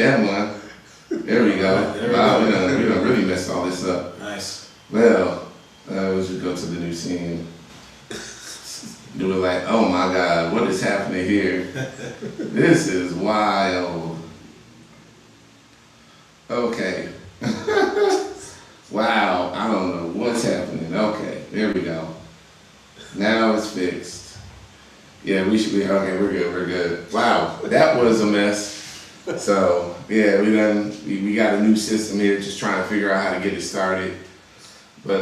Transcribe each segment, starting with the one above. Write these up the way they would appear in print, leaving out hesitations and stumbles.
that one. There we go. Wow, we done really messed all this up. Nice. Well, we should go to the new scene. Do it like, oh my God, what is happening here? This is wild. Okay. Wow, I don't know what's happening. Okay, there we go. Now it's fixed. Yeah, we should be, okay, we're good. Wow, that was a mess. So, yeah, we got a new system here, just trying to figure out how to get it started. But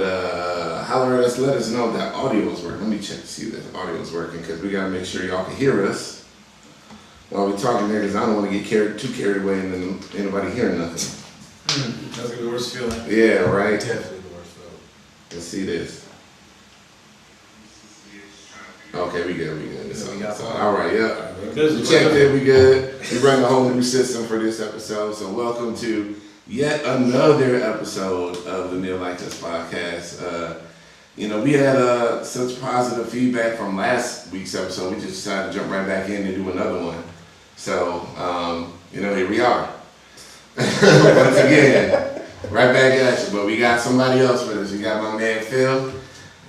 holler at us, let us know if that audio is working. Let me check to see if that audio is working, because we got to make sure y'all can hear us while we're talking there, because I don't want to get too carried away and then anybody hearing nothing. That's the worst feeling. Yeah, right? Definitely the worst feeling. Let's see this. Okay, we good. So, all right, yeah. We checked it, we good. We run a whole new system for this episode. So welcome to yet another episode of the Men Like Us podcast. We had such positive feedback from last week's episode. We just decided to jump right back in and do another one. So, here we are. Once again, right back at you. But we got somebody else with us. We got my man Phil.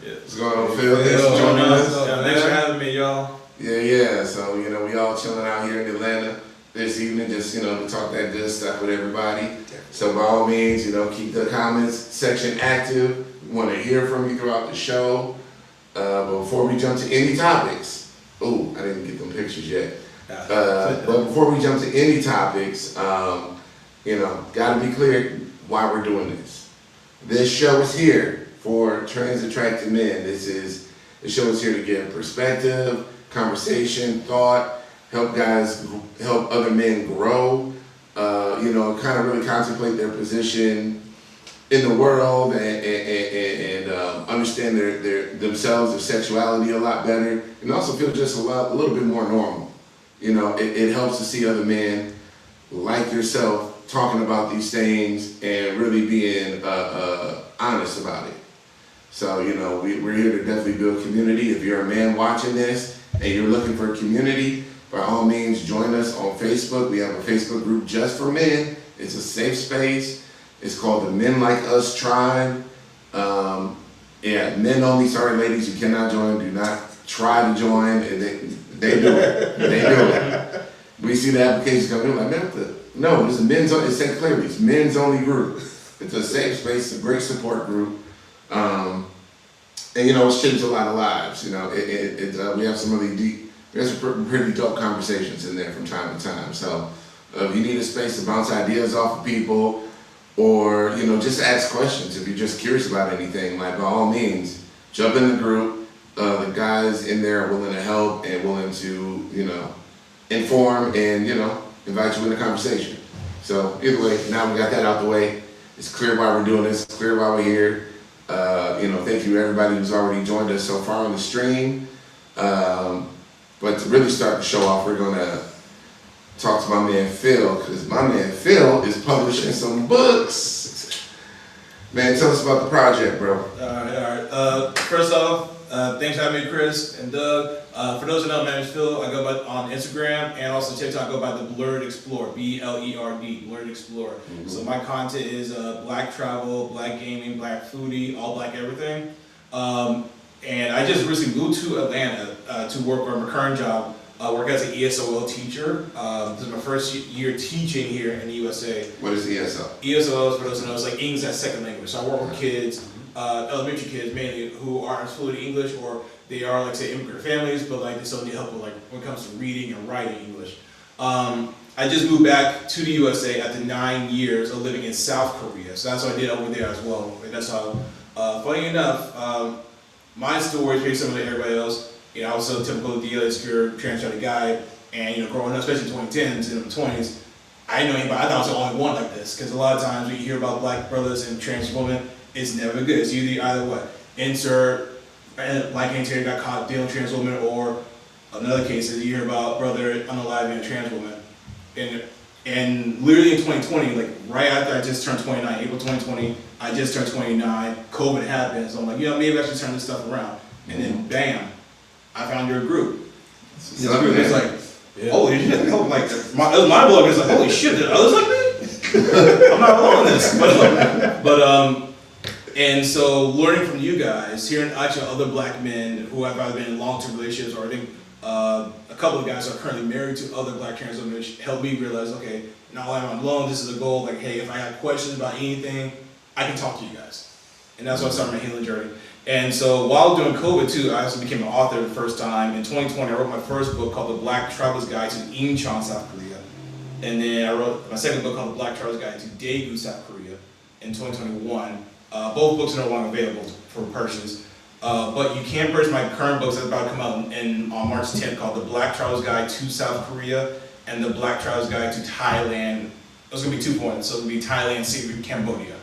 What's going on, Phil? Thanks for joining us. Thanks for having me, y'all. Yeah. So, we all chilling out here in Atlanta this evening, just, to talk that good stuff with everybody. So, by all means, keep the comments section active. We want to hear from you throughout the show. But before we jump to any topics, I didn't get them pictures yet. But before we jump to any topics, got to be clear why we're doing this. This show is here for trans attracted men. The show is here to give perspective, conversation, thought, help other men grow, kind of really contemplate their position in the world and understand themselves, their sexuality a lot better, and also feel just a little bit more normal. It helps to see other men like yourself talking about these things and really being honest about it. So, we're here to definitely build community. If you're a man watching this and you're looking for a community, by all means, join us on Facebook. We have a Facebook group just for men. It's a safe space. It's called the Men Like Us Tribe. Men only. Sorry, ladies, you cannot join. Do not try to join. They do it. They do it. We see the applications come in, like, man, no, this is men's only. It's said clearly, it's men's only group. It's a safe space, a great support group. It's changed a lot of lives. We have some really deep, there's some pretty dope conversations in there from time to time. So if you need a space to bounce ideas off of people, or just ask questions, if you're just curious about anything, like, by all means, jump in the group. The guys in there are willing to help and willing to inform and invite you in the conversation. So either way, now we got that out the way. It's clear why we're doing this. It's clear why we're here. Thank you everybody who's already joined us so far on the stream. But to really start the show off, we're gonna talk to my man Phil, because my man Phil is publishing some books. Man, tell us about the project, bro. All right. First off, thanks for having me, Chris and Doug. For those who don't know, my name is Phil. I go by on Instagram and also TikTok. I go by the Blurred Explorer, BLERD, Blurred Explorer. Mm-hmm. So my content is black travel, black gaming, black foodie, all black everything. And I just recently moved to Atlanta to work on my current job. Work as an ESOL teacher. This is my first year teaching here in the USA. What is ESL? ESOL, for those who know, is like English as second language. So I work with kids, elementary kids mainly, who aren't fluent in English, or they are, like, say, immigrant families, but they still need help with, when it comes to reading and writing English. I just moved back to the USA after 9 years of living in South Korea. So that's what I did over there as well. And that's how, funny enough, my story is pretty similar to everybody else. I was so typical deal as pure transgender guy, and growing up, especially in the 2010s and the 20s, I didn't know anybody. I thought I was the only one like this, because a lot of times when you hear about black brothers and trans women, it's never good. It's either what? Insert, black anterior got caught dealing with trans women, or another case is you hear about brother unaliving a trans woman. And literally in 2020, right after I just turned 29, April 2020, I just turned 29, COVID happened, so I'm like, maybe I should turn this stuff around. And then bam, I found your group. It's like, Holy shit! Like my blog is like, holy shit! Did others like me? I'm not alone in this. And so learning from you guys, hearing actually other black men who have either been in long-term relationships, or I think a couple of guys are currently married to other black trans women, which helped me realize, okay, not only am I alone, this is a goal. Like, hey, if I have questions about anything, I can talk to you guys. And that's why I started my healing journey. And so while doing COVID too, I also became an author the first time. In 2020, I wrote my first book called The Black Traveler's Guide to Incheon, South Korea. And then I wrote my second book called The Black Traveler's Guide to Daegu, South Korea in 2021. Both books are no longer available for purchase. But you can purchase my current books that's about to come out on March 10th, called The Black Traveler's Guide to South Korea and The Black Traveler's Guide to Thailand. Those are going to be 2 points. So it'll be Thailand, Singapore, Cambodia.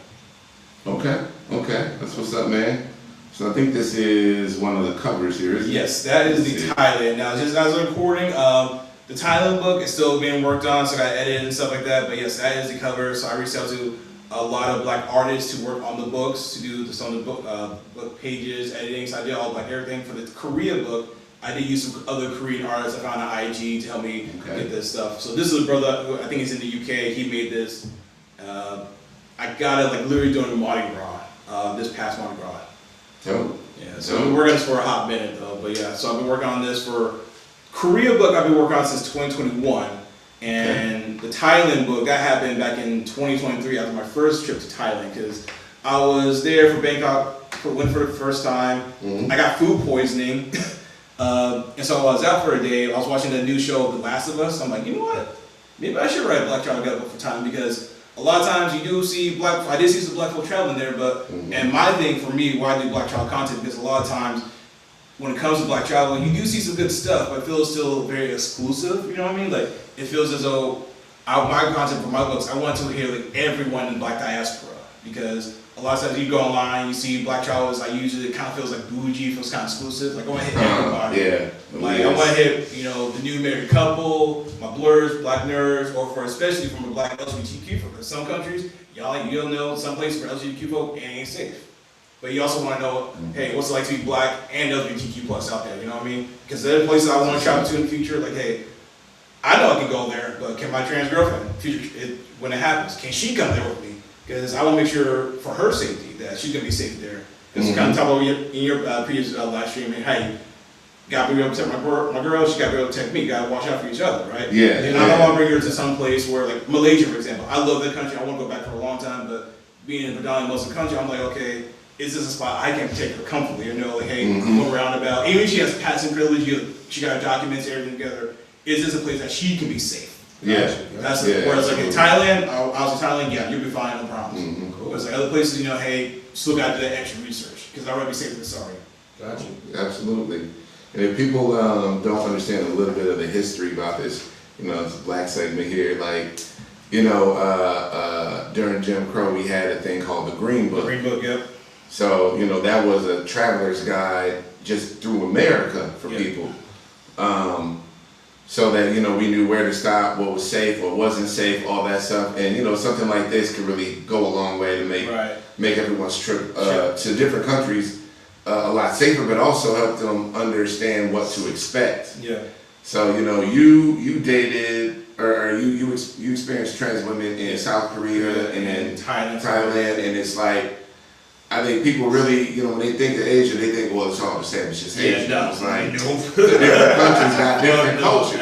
Okay, that's what's up, man. So I think this is one of the covers here, isn't it? Yes, that is the Thailand. Now, just as a recording, the Thailand book is still being worked on, so I got to edit and stuff like that. But yes, that is the cover. So I reached out to a lot of black artists to work on the books, to do some of the book pages, editing. So I did all like everything. For the Korea book, I did use some other Korean artists I found on IG to help me get this stuff. So this is a brother who I think he's in the UK. He made this. I got it like literally during Mardi Gras, this past Mardi Gras. Dope. Yeah, so I've been working on this for a hot minute though. But yeah, so I've been working on this for Korea book. I've been working on since 2021. And the Thailand book, that happened back in 2023 after my first trip to Thailand, because I was there for Bangkok, went for the first time. I got food poisoning. And so I was out for a day. I was watching the new show, The Last of Us. I'm like, you know what? Maybe I should write a Black Travel Guide book for Thailand, because a lot of times you do see I did see some black folk traveling there, but, and my thing for me, why I do black travel content, because a lot of times when it comes to black travel, you do see some good stuff, but it feels still very exclusive, you know what I mean? Like, it feels as though my content for my books, I want to hear like everyone in black diaspora, because a lot of times you go online, you see black travelers, usually it kind of feels like bougie, feels kind of exclusive. Like I want to hit everybody. Like I want to hit, the new married couple, my blurs, black nerds, or for especially from a black LGBTQ folk. Because some countries, you don't know, some places for LGBTQ folk, it ain't safe. But you also want to know, hey, what's it like to be black and LGBTQ plus out there? You know what I mean? Because there are places I want to travel to in the future. Like, hey, I know I can go there, but can my trans girlfriend, when it happens, can she come there with me? Because I want to make sure for her safety that she's gonna be safe there. Because kind of talk about in your previous live stream, hey, gotta be able to protect my girl, she gotta be able to protect me. Gotta watch out for each other, right? Yeah. And I don't want to bring her to some place where, like Malaysia, for example. I love that country. I want to go back for a long time, but being in a predominantly Muslim country, I'm like, okay, is this a spot I can protect her comfortably? Like, hey, go around about. Even if she has passing privilege, she got her documents, everything together. Is this a place that she can be safe? That's whereas like in Thailand, I was in Thailand, you'll be fine, no problem. Whereas like other places, hey, just look out to that extra research, because I'd rather be safe than sorry. Gotcha. Absolutely. And if people don't understand a little bit of the history about this, it's a black segment here, like, during Jim Crow, we had a thing called the Green Book. The Green Book, yep. So, that was a traveler's guide just through America for people. So that, we knew where to stop, what was safe, what wasn't safe, all that stuff. And, something like this could really go a long way to make everyone's trip to different countries a lot safer, but also help them understand what to expect. Yeah. So, you dated, or you experienced trans women in South Korea and then Thailand, and it's like, I think people really, when they think of Asia, they think, well, it's all the same, it's just Asia. It's like, the different countries got different cultures.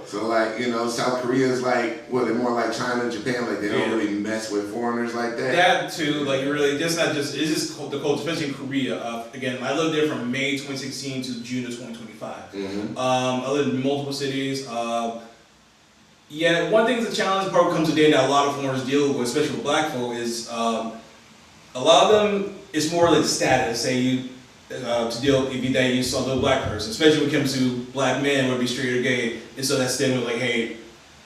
So like, South Korea is like, they're more like China and Japan, like they don't really mess with foreigners like that. That too, like really, it's just the culture, especially in Korea. Again, I lived there from May 2016 to June of 2025. I lived in multiple cities. One thing that's a challenge, probably comes today that a lot of foreigners deal with, especially with black folk, is a lot of them, it's more like status, say you, to deal if you saw a black person, especially when it comes to black men, whether it be straight or gay, and so that's stigma like, hey,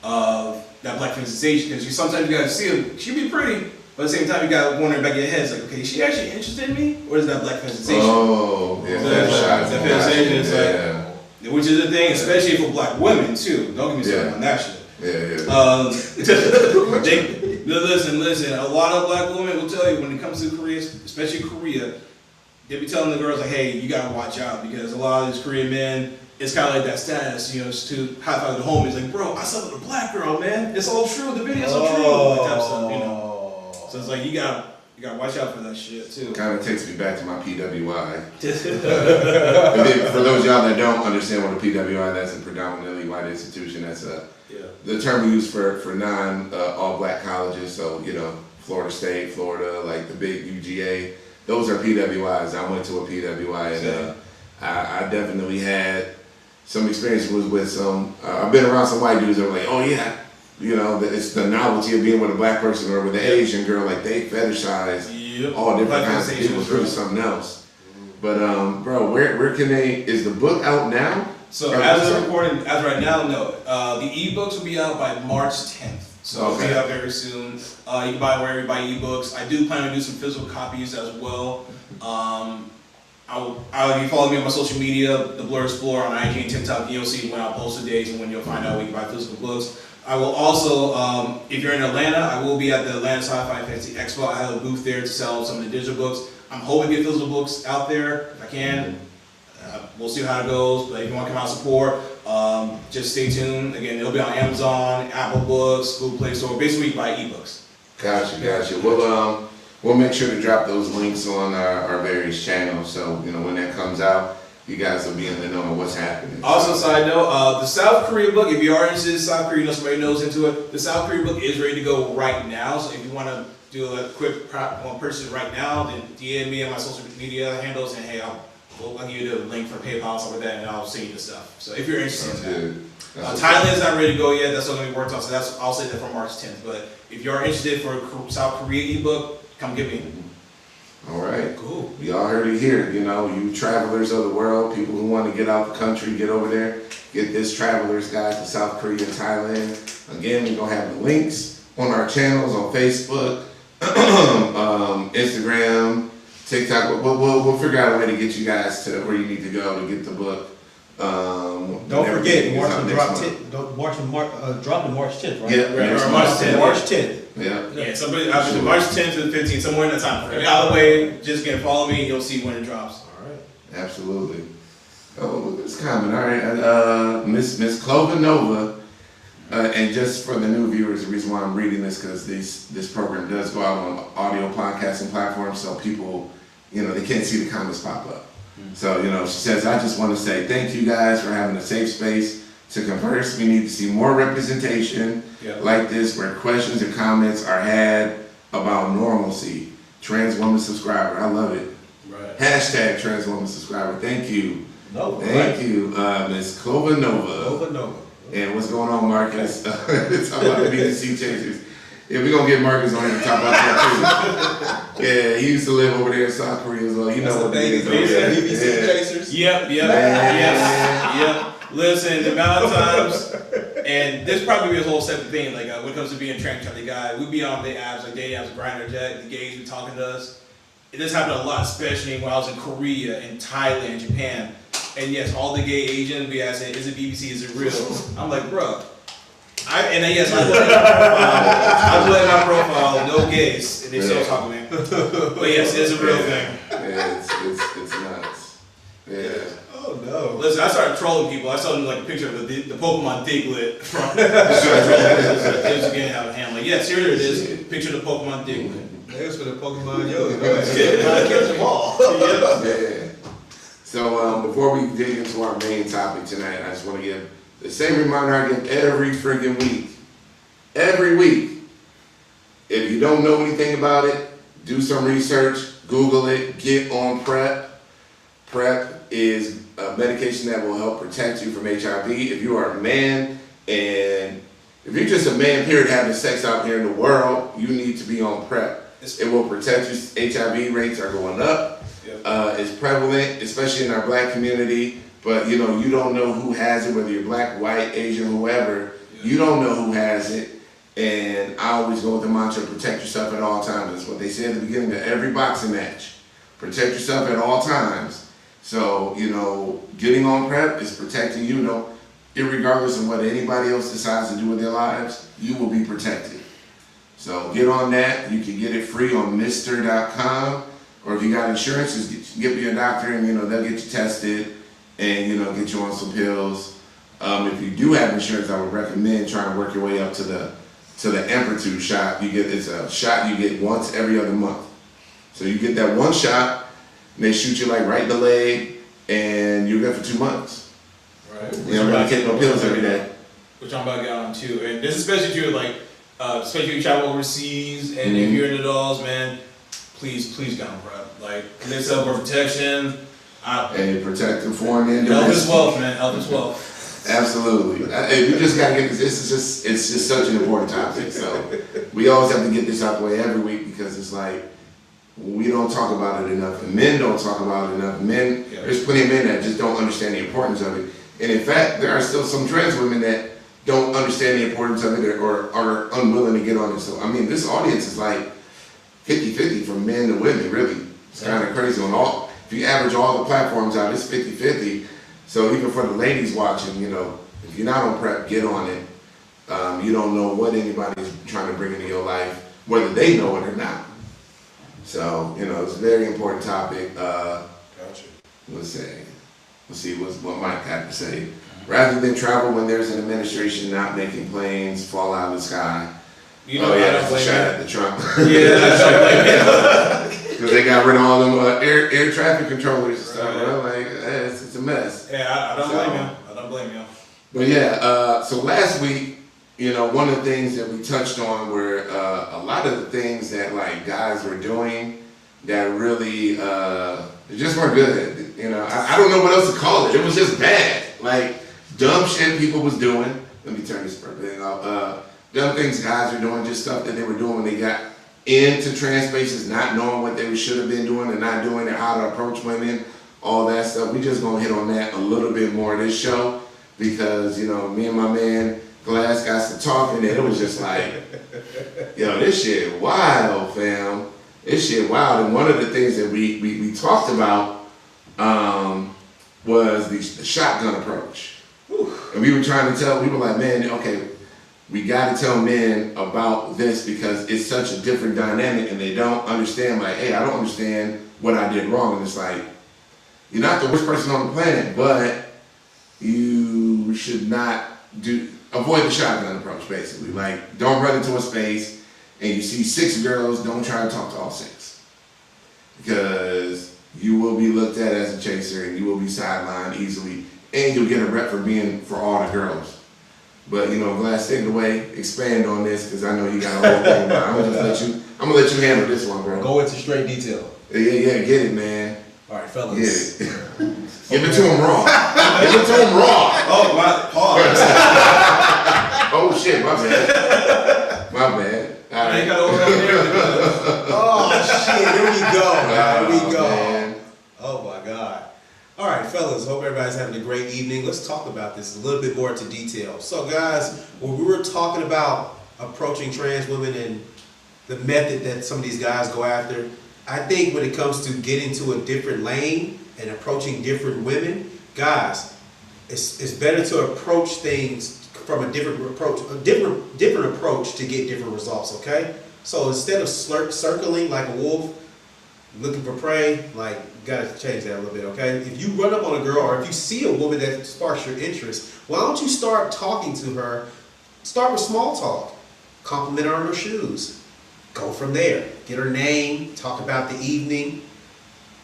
that black representation, because sometimes you gotta see her, she be pretty, but at the same time you gotta wonder back in your head, it's like, okay, is she actually interested in me, or is that black representation? Oh, yeah, that representation is like, which is a thing, especially for black women too. Don't get me started on that shit. Listen. A lot of black women will tell you when it comes to Korea, especially Korea, they be telling the girls like, "Hey, you gotta watch out because a lot of these Korean men, it's kind of like that status, you know, just to high five the homies, like, bro, I slept with a black girl, man. It's all true. The video's all true. That type of stuff, you know. So it's like you gotta watch out for that shit too. Kind of takes me back to my PWI. And then for those of y'all that don't understand what a PWI, that's a predominantly white institution. That's the term we use for non all black colleges. So you know, Florida State, Florida, like the big UGA. Those are PWIs. I went to a PWI, and I definitely had some experience with some. I've been around some white dudes that were like, oh yeah. You know, it's the novelty of being with a black person or with an Asian girl, like they fetishize all different kinds of people. It's really something else. But bro, where can they? Is the book out now? So as of recording, as right now, no. The ebooks will be out by March 10th. So it'll be out very soon. You can buy wherever you buy ebooks. I do plan to do some physical copies as well. If you follow me on my social media, The Blur Explorer on IG and TikTok, you'll see when I'll post the dates and when you'll find out when you can buy physical books. I will also, if you're in Atlanta, I will be at the Atlanta Sci-Fi Fantasy Expo. I have a booth there to sell some of the digital books. I'm hoping to get physical books out there if I can. We'll see how it goes, but if you want to come out and support, just stay tuned. Again, it'll be on Amazon, Apple Books, Google Play Store. Basically, you buy ebooks. Gotcha. We'll make sure to drop those links on our various channels, so you know when that comes out, you guys will be in the know of what's happening. Also, side note, the South Korea book, if you are interested in South Korea, you know somebody knows into it, the South Korea book is ready to go right now. So if you want to do a quick purchase right now, then DM me on my social media handles and hey, I'll give you the link for PayPal, stuff like that, and I'll send you the stuff. So if you're interested in that. Thailand's not ready to go yet, that's something we worked on, so I'll say that for March 10th. But if you're interested for a South Korea ebook, come get me. All right. Cool. We all heard it here. You know, you travelers of the world, people who want to get out the country, get over there, get this Traveler's Guide to South Korea and Thailand. Again, we're going to have the links on our channels on Facebook, Instagram, TikTok. We'll figure out a way to get you guys to where you need to go to get the book. Don't forget, dropping March 10th, right? Yeah, March 10th. Yeah. Somebody after March 10th to the 15th, somewhere in that time frame. Either way, just follow me, you'll see when it drops. All right. Absolutely. Oh, look at this comment. All right, Miss Clover Nova, and just for the new viewers, the reason why I'm reading this because this program does go out on audio podcasting platforms, so people, you know, they can't see the comments pop up. So, you know, she says, I just want to say thank you guys for having a safe space to converse. We need to see more representation like this where questions and comments are had about normalcy. Trans woman subscriber. I love it. Right. Hashtag trans woman subscriber. Thank you. Thank you, Miss Clover Nova. And what's going on, Marcus? Talk about the BDC chasers. Yeah, we're going to get Marcus on here to talk about that too. Yeah, he used to live over there in South Korea as well. You know what it is. BDC chasers? Yep. Listen, the amount of times, and this probably be a whole separate thing, like when it comes to being a trans guy, we be on the apps, like dating apps, Grindr, Jet, the gays be talking to us. This happened a lot, especially when I was in Korea, in Thailand, Japan. And yes, all the gay Asians be asking, is it BBC, is it real? I'm like, bro. I put in my profile, no gays, and they still talk to me. But yes, it's a real thing. Yeah, it's nuts. Yeah. Oh no. Listen, I started trolling people. I saw them like a picture of the Pokemon Diglett from it was getting out of hand. Like, yes, here it is. Picture of the Pokemon Diglett. There's for the Pokemon Yo. Catch them all. Yeah. So before we dig into our main topic tonight, I just want to give the same reminder I give every friggin' week. Every week. If you don't know anything about it, do some research, Google it, get on PrEP. PrEP is a medication that will help protect you from HIV. If you are a man and if you're just a man, period, having sex out here in the world, you need to be on PrEP. It will protect you. HIV rates are going up. It's prevalent, especially in our black community. But you know, you don't know who has it, whether you're black, white, Asian, whoever. You don't know who has it. And I always go with the mantra, protect yourself at all times. That's what they say at the beginning of every boxing match. Protect yourself at all times. So, you know, getting on PrEP is protecting you. Know, irregardless of what anybody else decides to do with their lives, you will be protected. So get on that. You can get it free on Mr.com. Or if you got insurance, just get me a doctor and, you know, they'll get you tested. and get you on some pills. If you do have insurance, I would recommend trying to work your way up to the amplitude shot. It's a shot you get once every other month. So you get that one shot, and they shoot you like right in the leg, and you're good for 2 months. Right. You don't really take no pills every day. Which I'm about to get on too, and this is especially too like, especially if you travel overseas, and if you're into dolls, man, please go, bro. Like, live self for protection. And protect the foreign and Health domestic. is wealth, man. Health is wealth. Absolutely. We just gotta get this. It's just such an important topic. So we always have to get this out the way every week because it's like we don't talk about it enough, and men don't talk about it enough. There's plenty of men that just don't understand the importance of it. And in fact, there are still some trans women that don't understand the importance of it or are unwilling to get on it. So I mean, this audience is like 50-50 from men to women. Really, it's kind of crazy. If you average all the platforms out, it's 50-50. So even for the ladies watching, if you're not on PrEP, get on it. You don't know what anybody's trying to bring into your life, whether they know it or not. So, it's a very important topic. Gotcha. Let's see what Mike had to say. Rather than travel when there's an administration not making planes fall out of the sky. That's a shot at the Trump. Because they got rid of all them air traffic controllers and stuff, bro. Like, it's a mess. Yeah, I don't blame you. I don't blame you. But yeah, so last week, one of the things that we touched on were a lot of the things that like guys were doing that really just weren't good. I don't know what else to call it. It was just bad. Like dumb shit people was doing. Let me turn this thing off. Dumb things guys were doing, just stuff that they were doing when they got into trans spaces, not knowing what they should have been doing and not doing it, how to approach women, all that stuff. We just gonna hit on that a little bit more this show because, me and my man Glass got to talking and it was just like, this shit wild, fam. This shit wild. And one of the things that we talked about was the shotgun approach. And we were trying to we were like, man, okay, we got to tell men about this because it's such a different dynamic and they don't understand, like, hey, I don't understand what I did wrong. And it's like, you're not the worst person on the planet, but you should not avoid the shotgun approach, basically. Like, don't run into a space and you see 6 girls, don't try to talk to all 6. Because you will be looked at as a chaser and you will be sidelined easily and you'll get a rep for all the girls. But Glass, take it away, expand on this because I know you got a whole thing about it. I'm gonna let you handle this one, bro. Go into straight detail. Yeah, get it, man. All right, fellas. Get it. Give it to him raw. Give it to him raw. Oh, my pause. Oh shit, my bad. My bad. All right. Oh shit, here we go. Here we go. Man. Oh my God. All right, fellas, hope everybody's having a great evening. Let's talk about this a little bit more into detail. So guys, when we were talking about approaching trans women and the method that some of these guys go after, I think when it comes to getting to a different lane and approaching different women, guys, it's better to approach things from a different approach to get different results, okay? So instead of circling like a wolf, looking for prey, like, gotta change that a little bit, okay? If you run up on a girl or if you see a woman that sparks your interest, why don't you start talking to her? Start with small talk. Compliment her on her shoes. Go from there. Get her name, talk about the evening,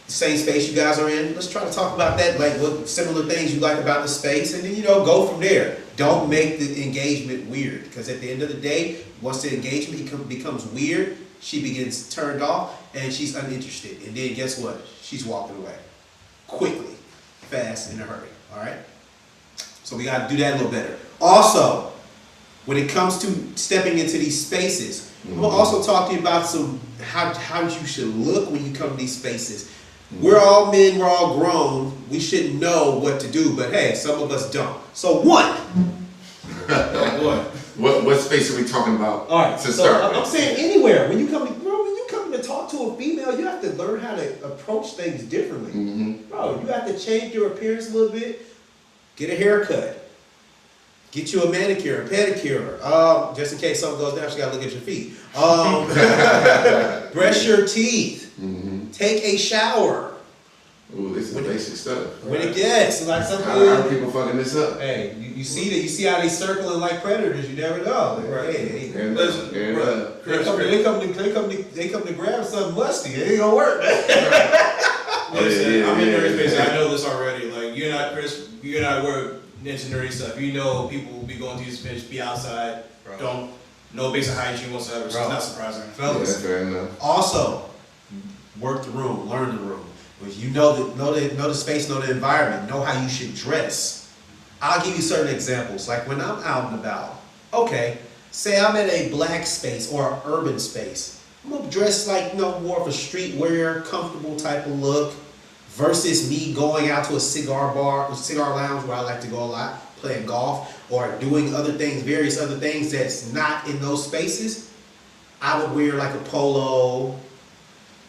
the same space you guys are in. Let's try to talk about that, like what similar things you like about the space, and then, go from there. Don't make the engagement weird, because at the end of the day, once the engagement becomes weird, she begins turned off and she's uninterested. And then guess what? She's walking away. Quickly, fast, in a hurry. Alright? So we gotta do that a little better. Also, when it comes to stepping into these spaces, we'll also talk to you about how you should look when you come to these spaces. We're all men, we're all grown, we should know what to do, but hey, some of us don't. So What space are we talking about? All right, to so start I'm with? saying anywhere. When you come to talk to a female, you have to learn how to approach things differently. Bro, you have to change your appearance a little bit. Get a haircut. Get you a manicure, a pedicure. Just in case something goes down, you gotta look at your feet. Brush your teeth. Take a shower. Ooh, this is basic stuff. When it gets like something. How are people fucking this up? Hey, you see that? You see how they circling like predators? You never know. Like, hey, And, Listen, and, bro. they come to grab something musty. It ain't gonna work, man. Listen, Yeah, I'm in nerdy space. yeah. I know this already. Like you're not Chris. You're not aware of niche nerdy stuff. You know people will be going to these fish, be outside, Bro. don't no basic hygiene whatsoever. So Bro. it's not surprising. Yeah, Fellas, fair enough. also work the room, learn the room. If you know the space, know the environment, know how you should dress. I'll give you certain examples. Like when I'm out and about, okay, say I'm in a black space or an urban space. I'm gonna dress like more of a streetwear, comfortable type of look, versus me going out to a cigar bar or cigar lounge where I like to go a lot, playing golf or doing other things, various other things that's not in those spaces. I would wear like a polo,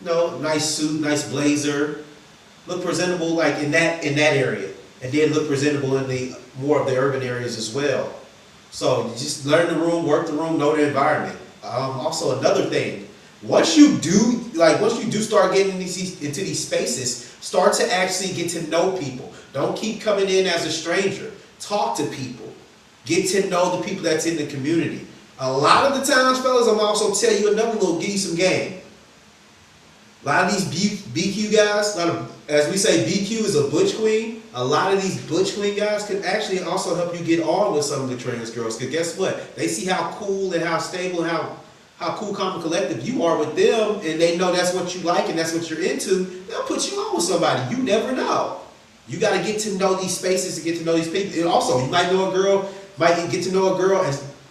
nice suit, nice blazer, look presentable like in that area, and then look presentable in the more of the urban areas as well. So just learn the room, work the room, know the environment. Also another thing, once you do start getting into these spaces, start to actually get to know people. Don't keep coming in as a stranger. Talk to people. Get to know the people that's in the community. A lot of the times, fellas, I'm also tell you another little, give you some game. A lot of these BQ guys, as we say, BQ is a butch queen. A lot of these butch queen guys can actually also help you get on with some of the trans girls. Because guess what? They see how cool and how stable and how cool, calm, and collective you are with them, and they know that's what you like and that's what you're into. They'll put you on with somebody. You never know. You got to get to know these spaces, to get to know these people. And also, you might know a girl, get to know a girl,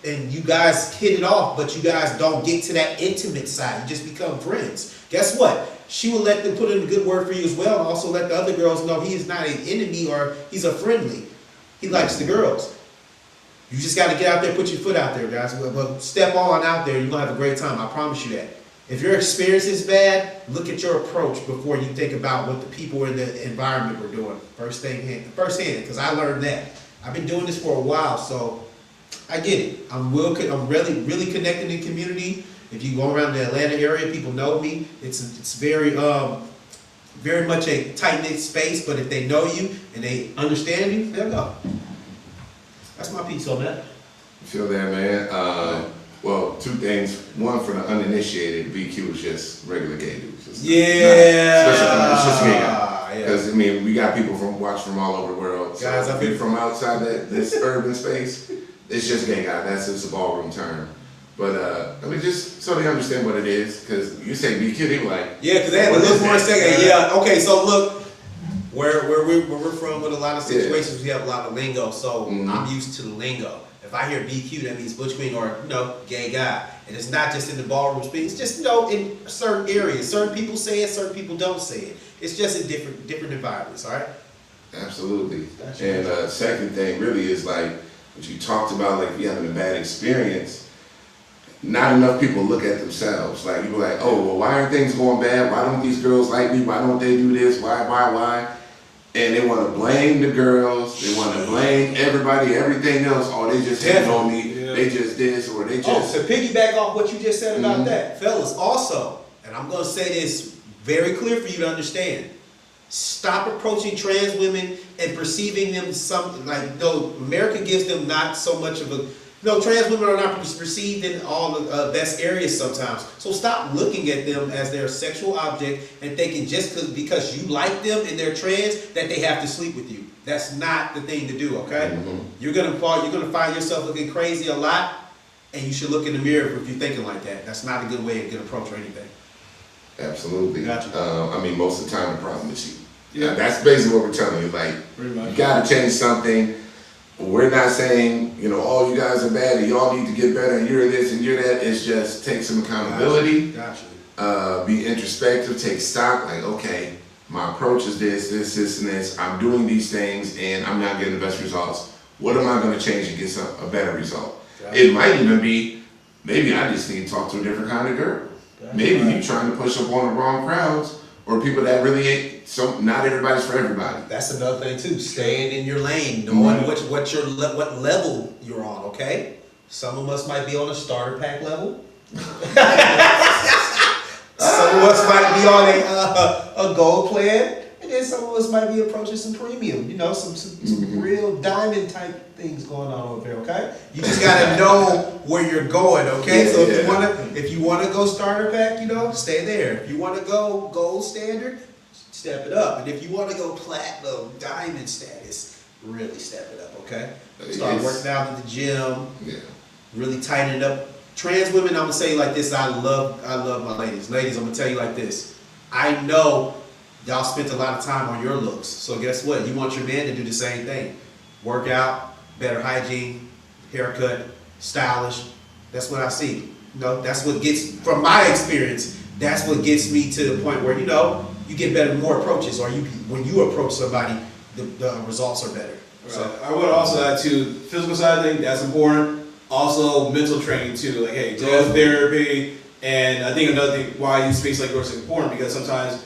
and you guys hit it off, but you guys don't get to that intimate side. You just become friends. Guess what? She will let them put in a good word for you as well, and also let the other girls know he is not an enemy or he's a friendly. He likes the girls. You just got to get out there, put your foot out there, guys. But step on out there, you're going to have a great time. I promise you that. If your experience is bad, look at your approach before you think about what the people in the environment were doing firsthand, because I learned that. I've been doing this for a while, so I get it. I'm really connected in the community. If you go around the Atlanta area, people know me. It's very much a tight-knit space, but if they know you and they understand you, they'll go. That's my piece on that. Feel that, man. Well, two things. One, for the uninitiated, BQ is just regular gay dudes. It's just gay guy. Because, I mean, we got people watch from all over the world. So Guys, if you're from outside this urban space, it's just gay guy. That's just a ballroom term. But, I mean, just so they understand what it is. Because you say BQ, they were like... Yeah, because they had to look for a second. Yeah, okay, so look, where we're from with a lot of situations, we have a lot of lingo. So I'm used to the lingo. If I hear BQ, that means butch queen or gay guy, and it's not just in the ballroom space. It's just in certain areas. Certain people say it, certain people don't say it. It's just in different environments. All right. Absolutely. And second thing really is like what you talked about, like if you're having a bad experience, not enough people look at themselves. Like you're like, oh, well, why are things going bad? Why don't these girls like me? Why don't they do this? Why? And they want to blame the girls. They want to blame everybody, everything else. Oh, they just hating on me. Yeah. They just this or they just. Oh, to piggyback off what you just said about that, fellas. Also, and I'm going to say this very clear for you to understand. Stop approaching trans women and perceiving them something like America gives them not so much of a. Trans women are not perceived in all the best areas sometimes. So stop looking at them as their sexual object and thinking just because you like them and they're trans that they have to sleep with you. That's not the thing to do, okay? You're gonna find yourself looking crazy a lot, and you should look in the mirror if you're thinking like that. That's not a good way, a good approach or anything. Absolutely. Gotcha. I mean, most of the time the problem is you. Yeah. That's basically what we're telling you. Like, you gotta change something. We're not saying, all you guys are bad and y'all need to get better and you're this and you're that. It's just take some accountability. Gotcha. Be introspective, take stock, like, okay, my approach is this, and this. I'm doing these things and I'm not getting the best results. What am I going to change and get a better result? Gotcha. It might even be, maybe I just need to talk to a different kind of girl. Gotcha. Maybe you're trying to push up on the wrong crowds or people that really ain't. So not everybody's for everybody. That's another thing too. Staying in your lane, knowing what level you're on. Okay, some of us might be on a starter pack level. Some of us might be on a gold plan, and then some of us might be approaching some premium, you know, some real diamond type things going on over there, okay? You just gotta know where you're going, okay? Yeah, So yeah. if you wanna go starter pack, you know, stay there. If you wanna go gold standard, step it up. And if you wanna go platinum, diamond status, really step it up, okay? Start working out in the gym, Yeah. really tighten it up. Trans women, I'm gonna say like this, I love my ladies. Ladies, I'm gonna tell you like this. I know y'all spent a lot of time on your looks. So guess what? You want your man to do the same thing. Work out, better hygiene, haircut, stylish. That's what I see. You know, that's what gets, from my experience, that's what gets me to the point where, you know, you get better, more approaches, or when you approach somebody, the results are better. Right. So I would also add to physical side, I think that's important. Also mental training too, like hey, go to therapy. And I think another thing why use space like yours is important because sometimes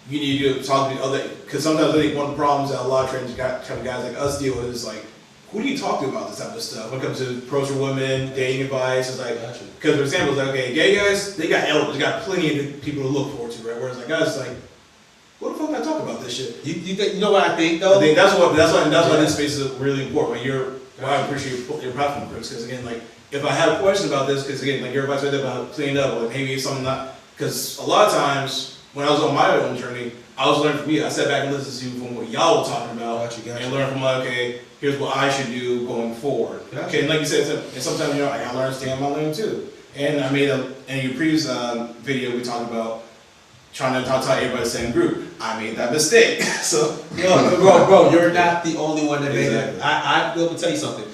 you need to talk to other. Because sometimes I think one of the problems that a lot of trans guys like us deal with is like, who do you talk to about this type of stuff when it comes to approaching women, dating advice? It's like, because for example, it's like okay, gay guys they got elders, they got plenty of people to look forward to, right? Whereas like us, like, what the fuck can I talk about this shit? you know what I think though? I think that's why this space is really important. Why I appreciate your platform, Chris, because again, like. If I have questions about this, because again, like your advice right there about cleaning up, or like maybe something not, because a lot of times when I was on my own journey, I was learning from you. I sat back and listened to from what y'all were talking about, Gotcha. and learn from like, okay, here's what I should do going forward. Gotcha. Okay, and like you said, and sometimes you know I gotta learn to stand my lane too. And I made in your previous video we talked about trying to talk to everybody in the same group. I made that mistake. So bro, you're not the only one that made Exactly. that. Let me tell you something.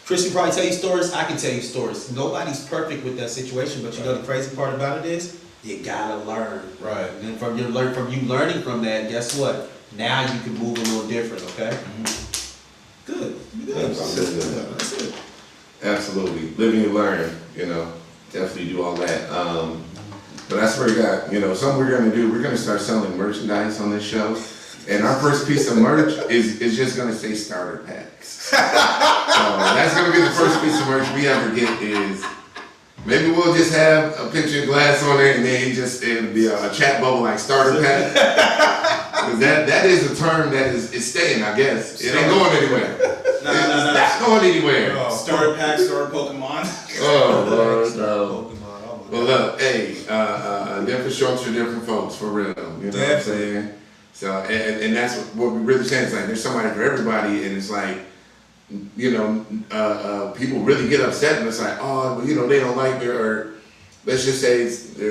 Chris can probably tell you stories. I can tell you stories. Nobody's perfect with that situation, but you know the crazy part about it is you gotta learn. Right. And then from you learning from that, guess what? Now you can move a little different. Okay. Mm-hmm. Good. That's it. Absolutely. Live and you learn. You know, definitely do all that. But I swear to God, you know, something we're gonna do. We're gonna start selling merchandise on this show. And our first piece of merch is just gonna say starter packs. That's gonna be the first piece of merch we ever get. Is maybe we'll just have a picture of Glass on it, and then it'll be a chat bubble like starter pack. Because that is a term that is staying, I guess. It ain't going anywhere. No. It's not going anywhere. Starter pack, starter Pokemon. Oh Lord, no. Pokemon. Well, look, hey, different strokes for different folks, for real. You know what I'm saying? So, and that's what we really saying. It's like there's somebody for everybody, and it's like, you know, people really get upset, and it's like, oh, well, you know, they don't like me, or let's just say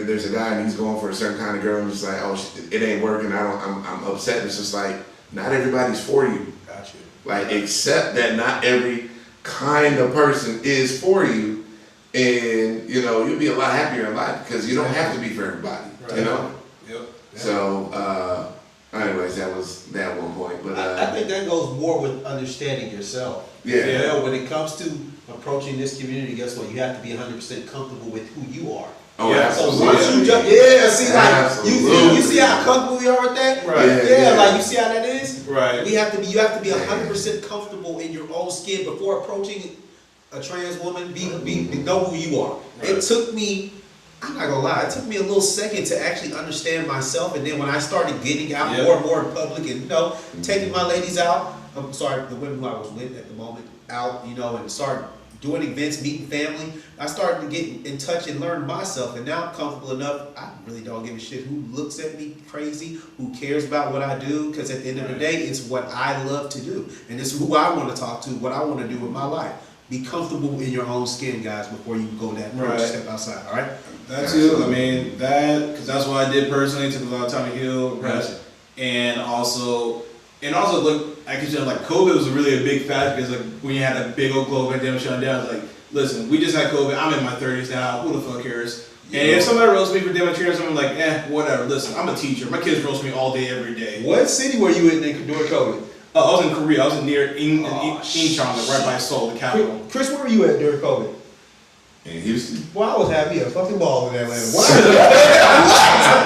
there's a guy and he's going for a certain kind of girl, and it's like, oh, it ain't working. I'm upset. And it's just like, not everybody's for you. Got you. Like, accept that not every kind of person is for you, and you know, you'll be a lot happier in life because you don't have to be for everybody. Right. You know. Yep. So, anyways, that was that one point. But I think that goes more with understanding yourself. Yeah. You know, when it comes to approaching this community, guess what? You have to be 100% comfortable with who you are. Oh, Yeah, So absolutely. once you jump, yeah, see, like Absolutely. you see how comfortable we are with that, Right. Yeah, like you see how that is. Right. You have to be 100% comfortable in your own skin before approaching a trans woman. Know who you are. Right. It took me, I'm not gonna lie, it took me a little second to actually understand myself, and then when I started getting out Yeah. more and more in public, and you know, taking my ladies out, I'm sorry, the women who I was with at the moment, out, you know, and start doing events, meeting family, I started to get in touch and learn myself, and now I'm comfortable enough. I really don't give a shit who looks at me crazy, who cares about what I do, because at the end of the day, it's what I love to do, and it's who I want to talk to, what I want to do with my life. Be comfortable in your own skin, guys, before you go that Right. first step outside, all right? That too. I mean, because that's what I did personally. It took a lot of time to heal, rest, and also look. I can tell like COVID was really a big factor because like when you had a big old global pandemic shutting down, it's like, listen, we just had COVID. I'm in my 30s now. Who the fuck cares? And if somebody roasts me for demonstrating, I'm like, whatever. Listen, I'm a teacher. My kids roast me all day, every day. What city were you in during COVID? I was in Korea. I was near Incheon, like right by Seoul, the capital. Chris, where were you at during COVID? In Houston. Well, I was having a fucking ball in Atlanta.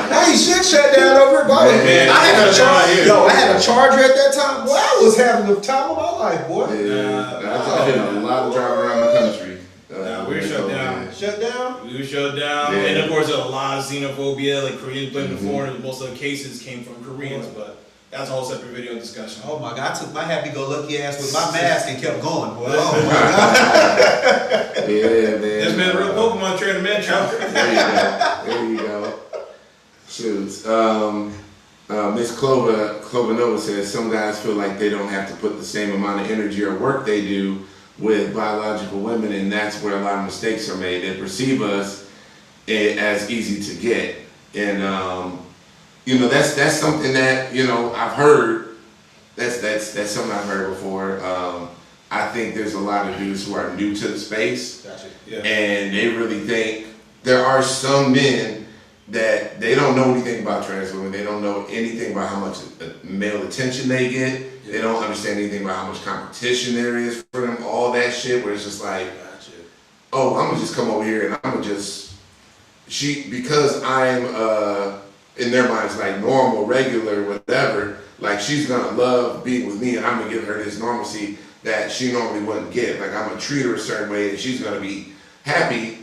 Hey, shit shut down over here, boy. Man, I had a shut down here. I had a charger at that time. Boy, I was having the time of my life, boy. Yeah, I did a lot of driving around the country. We were shut down. Shut down? We were shut down, Yeah. and of course, a lot of xenophobia, like Koreans blaming the foreigners. Most of the cases came from Koreans, but That's a whole separate video discussion. Oh my God, I took my happy-go-lucky ass with my mask and kept going. Boy. Oh my God. Yeah, man. There's been a real Pokemon trainer, man, Trump. There you go. Shoes. Miss Clover Nova says some guys feel like they don't have to put the same amount of energy or work they do with biological women, and that's where a lot of mistakes are made. They perceive us as easy to get, and that's something that I've heard. That's something I've heard before. I think there's a lot of dudes who are new to the space, Gotcha. Yeah. and they really think there are some men that they don't know anything about trans women. They don't know anything about how much male attention they get. Yeah. They don't understand anything about how much competition there is for them. All that shit where it's just like, Gotcha. oh, I'm gonna just come over here and I'm gonna just because I'm in their minds like normal, regular, whatever. Like she's gonna love being with me, and I'm gonna give her this normalcy that she normally wouldn't get. Like I'm gonna treat her a certain way, and she's gonna be happy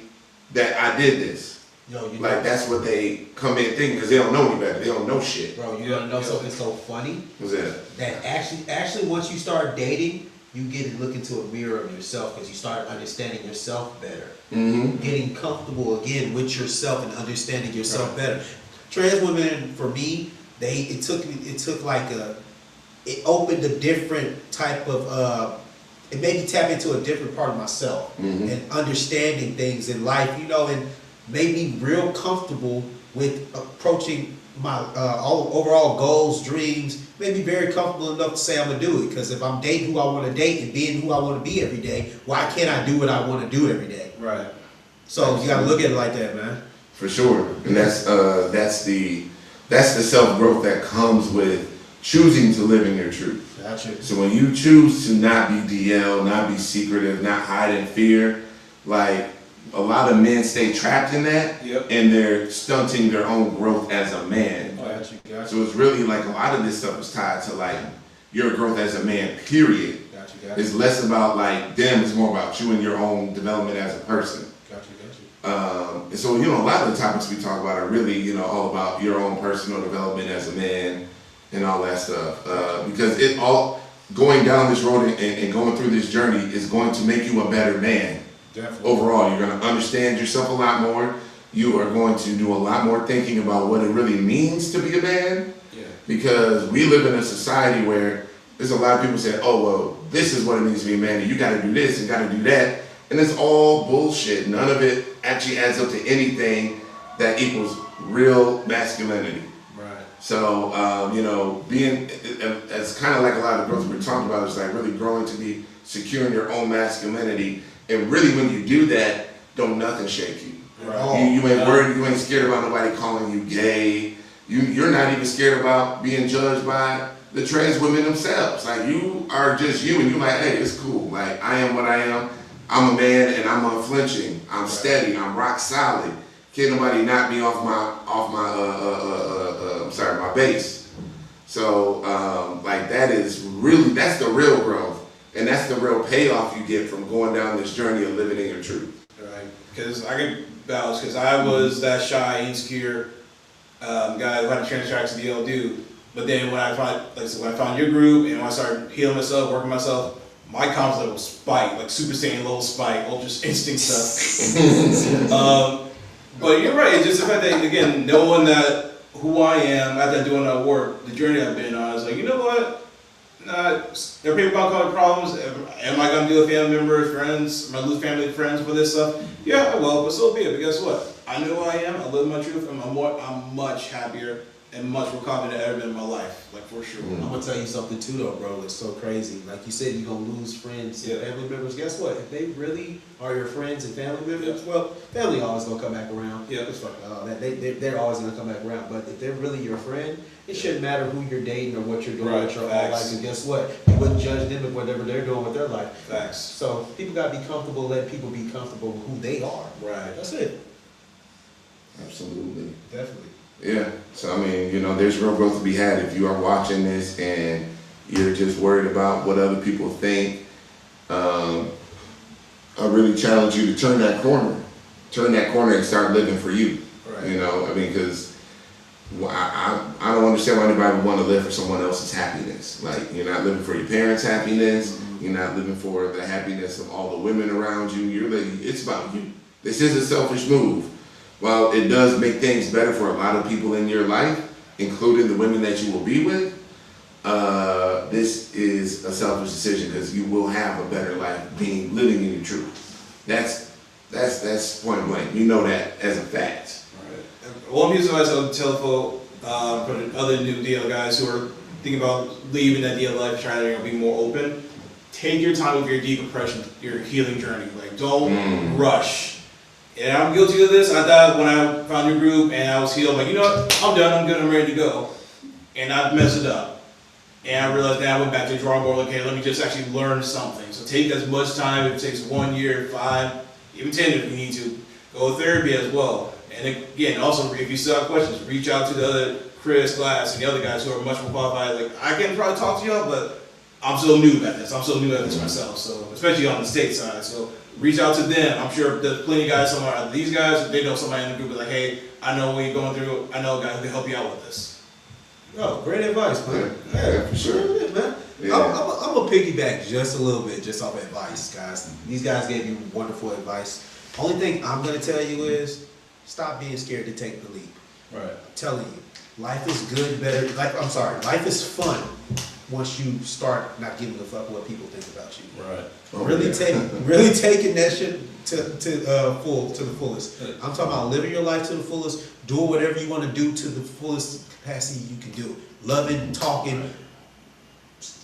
that I did this. Yo, Like that's what they come in thinking because they don't know any better. They don't know shit. Bro, you wanna know something so funny? What's that? That actually once you start dating, you get to look into a mirror of yourself because you start understanding yourself better. Mm-hmm. Getting comfortable again with yourself and understanding yourself better. Trans women, for me, it opened a different type of it made me tap into a different part of myself and understanding things in life, and made me real comfortable with approaching my overall goals, dreams. Made me very comfortable enough to say I'm gonna do it. Because if I'm dating who I want to date and being who I want to be every day, why can't I do what I want to do every day? Right. So you gotta look at it like that, man. For sure, and that's the self growth that comes with choosing to live in your truth. Gotcha. So when you choose to not be DL, not be secretive, not hide in fear, like a lot of men stay trapped in that, Yep. and they're stunting their own growth as a man. Gotcha. So it's really like a lot of this stuff is tied to like your growth as a man, period. Gotcha. It's less about like them, it's more about you and your own development as a person. Gotcha. And so, a lot of the topics we talk about are really, all about your own personal development as a man and all that stuff. Because it all, going down this road and going through this journey is going to make you a better man. Definitely. Overall, you're going to understand yourself a lot more. You are going to do a lot more thinking about what it really means to be a man. Yeah. Because we live in a society where there's a lot of people say, oh, well, this is what it means to be a man, and you got to do this and got to do that. And it's all bullshit. None of it actually adds up to anything that equals real masculinity. Right. So, being, it's kind of like a lot of growth we're talking about, is like really growing to be secure in your own masculinity. And really, when you do that, don't nothing shake you. Right. You ain't worried, you ain't scared about nobody calling you gay. You're not even scared about being judged by the trans women themselves. Like, you are just you, and you're like, hey, it's cool. Like, I am what I am. I'm a man, and I'm unflinching. I'm steady. I'm rock solid. Can't nobody knock me off my my base. So, that's the real growth, and that's the real payoff you get from going down this journey of living in your truth. Right. Because I can vouch, because I was that shy, insecure guy who had a trans attraction to DL dude. But then when I found your group and when I started healing myself, working myself, my confidence level spiked, like Super Saiyan level spike, ultra instinct stuff. But you're right, it's just the fact that, again, knowing that who I am after doing that work, the journey I've been on, I was like, you know what? Nah, there are people about problems. Am I going to deal with family members, friends? Am I lose family and friends for this stuff? Yeah, I will, but so be it. But guess what? I know who I am. I live my truth, and I'm much happier and much more confident than I've ever been in my life, like for sure. I'm gonna tell you something too, though, bro. It's so crazy. Like you said, you're gonna lose friends and family members. Guess what? If they really are your friends and family members, well, family always gonna come back around. Yeah. It's fuck they're always gonna come back around. But if they're really your friend, it shouldn't matter who you're dating or what you're doing with your own life. And guess what? You wouldn't judge them if whatever they're doing with their life. Facts. So people gotta be comfortable. Let people be comfortable with who they are. Right. That's it. Absolutely. Definitely. Yeah. So, there's real growth to be had if you are watching this and you're just worried about what other people think. I really challenge you to turn that corner and start living for you. Right. Because well, I don't understand why anybody would want to live for someone else's happiness. Like, you're not living for your parents' happiness. You're not living for the happiness of all the women around you. It's about you. This is a selfish move. While it does make things better for a lot of people in your life, including the women that you will be with, this is a selfish decision because you will have a better life living in your truth. That's point blank. You know that as a fact. Right. One piece of advice I would tell folks, for the other new DL guys who are thinking about leaving that DL life, trying to be more open, take your time with your decompression, your healing journey. Like, don't rush. And I'm guilty of this. I thought when I found your group and I was healed, I'm like, you know what? I'm done. I'm good. I'm ready to go. And I messed it up. And I realized that I went back to the drawing board. Like, okay, let me just actually learn something. So take as much time. If it takes 1 year, 5, even 10 if you need to. Go to therapy as well. And again, also, if you still have questions, reach out to the other Chris, Glass, and the other guys who are much more qualified. Like, I can probably talk to y'all, but I'm still new at this. I'm still new at this myself. So, especially on the state side. So, reach out to them. I'm sure there's plenty of guys somewhere. These guys, they know somebody in the group is like, hey, I know what you're going through. I know a guy who can help you out with this. Oh, great advice, man. Yeah, for sure. Yeah, man. Yeah. I'm gonna piggyback just a little bit, just off advice, guys. These guys gave you wonderful advice. Only thing I'm gonna tell you is stop being scared to take the leap. Right. I'm telling you, life is good, better. Life is fun once you start not giving a fuck what people think about you. Right. Really taking that shit to the fullest. I'm talking about living your life to the fullest, doing whatever you want to do to the fullest capacity you can do. Loving, talking.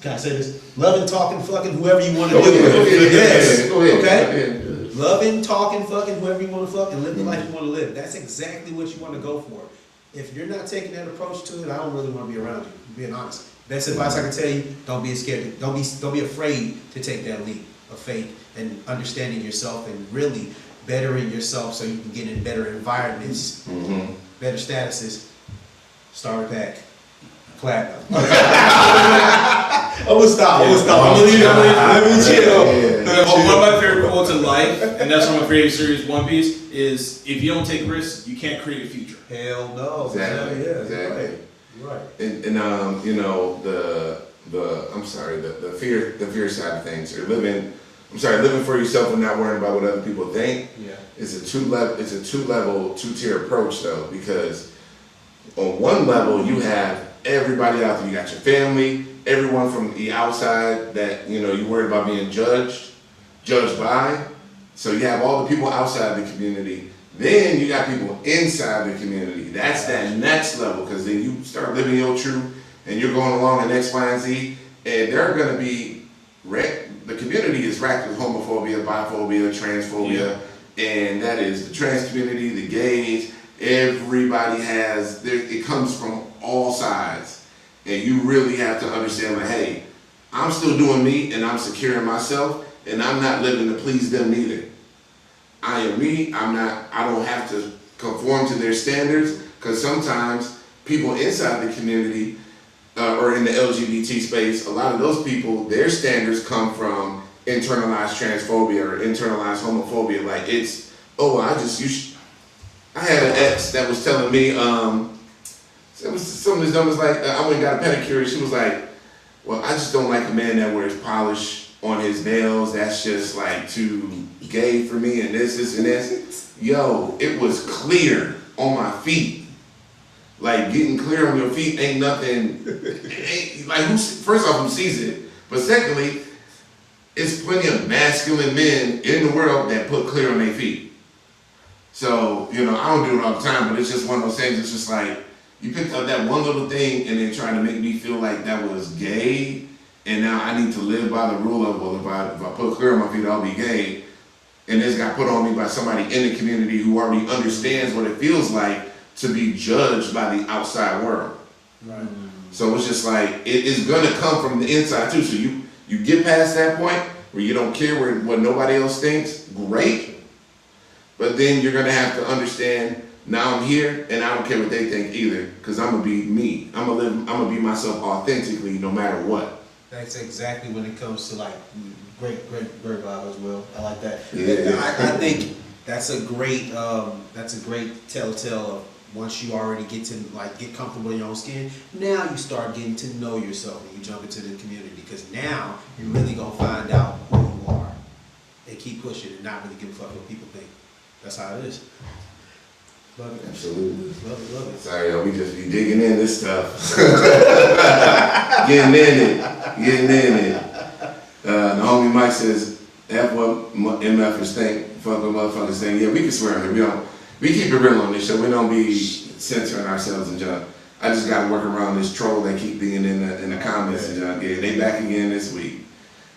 Can I say this? Loving, talking, fucking whoever you want to do. Yes. Go ahead. Okay. Loving, talking, fucking whoever you want to fuck, and living the life you want to live. That's exactly what you want to go for. If you're not taking that approach to it, I don't really want to be around you. Being honest. Best advice I can tell you: don't be scared. Don't be afraid to take that leap of faith and understanding yourself and really bettering yourself so you can get in better environments, better statuses. Star Pack, platinum. I'm gonna stop. I'm gonna leave it. Let me chill. One of my favorite quotes in life, and that's from my favorite series, One Piece, is if you don't take risks, you can't create a future. Hell no. Exactly. Yeah, Exactly. Right. And you know, the fear side of things, or living for yourself and not worrying about what other people think. Yeah. It's a two-tier approach though, because on one level you have everybody out there. You got your family, everyone from the outside that you're worried about being judged by. So you have all the people outside the community. Then you got people inside the community. That's that next level, because then you start living your truth and you're going along in X, Y, and Z, and they're going to be the community is racked with homophobia, biphobia, transphobia, and that is the trans community, the gays. Everybody it comes from all sides, and you really have to understand, like, hey, I'm still doing me, and I'm securing myself, and I'm not living to please them neither. I am me. I don't have to conform to their standards, because sometimes people inside the community or in the LGBT space, a lot of those people, their standards come from internalized transphobia or internalized homophobia. Like, I had an ex that was telling me, it was something as dumb as like, I went and got a pedicure, and she was like, well, I just don't like a man that wears polish on his nails. That's just like too gay for me, and this, and this. Yo, it was clear on my feet. Like, getting clear on your feet ain't nothing, first off, who sees it? But secondly, it's plenty of masculine men in the world that put clear on their feet. So, I don't do it all the time, but it's just one of those things. It's just like, you picked up that one little thing and then trying to make me feel like that was gay, and now I need to live by the rule of, well, if I put clear on my feet, I'll be gay. And this got put on me by somebody in the community who already understands what it feels like to be judged by the outside world. Right. So it's just like, it is gonna come from the inside too. So you get past that point where you don't care what nobody else thinks, great. But then you're gonna have to understand, now I'm here and I don't care what they think either, because I'm gonna be me. I'm gonna be myself authentically no matter what. That's exactly when it comes to like great vibe as well. I like that. Yeah. I think that's a great telltale of once you already get to get comfortable in your own skin, now you start getting to know yourself when you jump into the community, because now you're really gonna find out who you are and keep pushing and not really give a fuck what people think. That's how it is. Love it. Absolutely. Love it. Sorry, y'all, we just be digging in this stuff. Getting in it. The homie Mike says, F what MFers think, fuck what motherfuckers think. Yeah, we can swear on it. We keep it real on this show. We don't be censoring ourselves and junk. I just gotta work around this troll that keep being in the comments and junk. Yeah, they back again this week.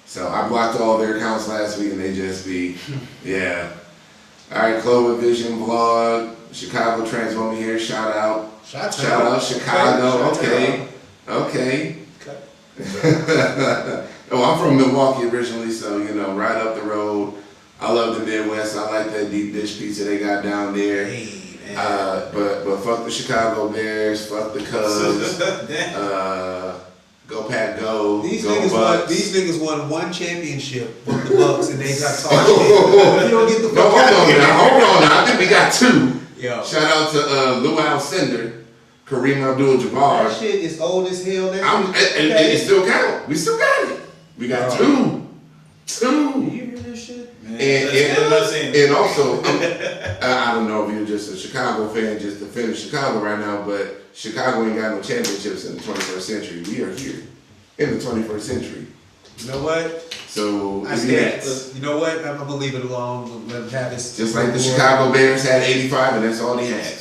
So I blocked all their accounts last week and they just be, yeah. Alright, Clover Vision Vlog, Chicago Trans Woman here, shout out Chicago, okay. Oh, I'm from Milwaukee originally, so right up the road. I love the Midwest. I like that deep dish pizza they got down there. Hey, man. But fuck the Chicago Bears, fuck the Cubs. Go Pack Go. These go Bucks. these niggas won one championship with the Bucks and they got talked shit. You don't get the fuck hold out on here. now. I think we got two. Yo. Shout out to Lou Alcindor, Kareem Abdul-Jabbar. That shit is old as hell. And it still count. We still got it. We got two. You hear this shit? Man, And also, I don't know if you're just a Chicago fan just to finish Chicago right now, but Chicago ain't got no championships in the 21st century. We are here in the 21st century. You know what? So, I see that. You know what? I'm gonna leave it alone. Let them have this. just like the Chicago Bears had 85 and that's all they had.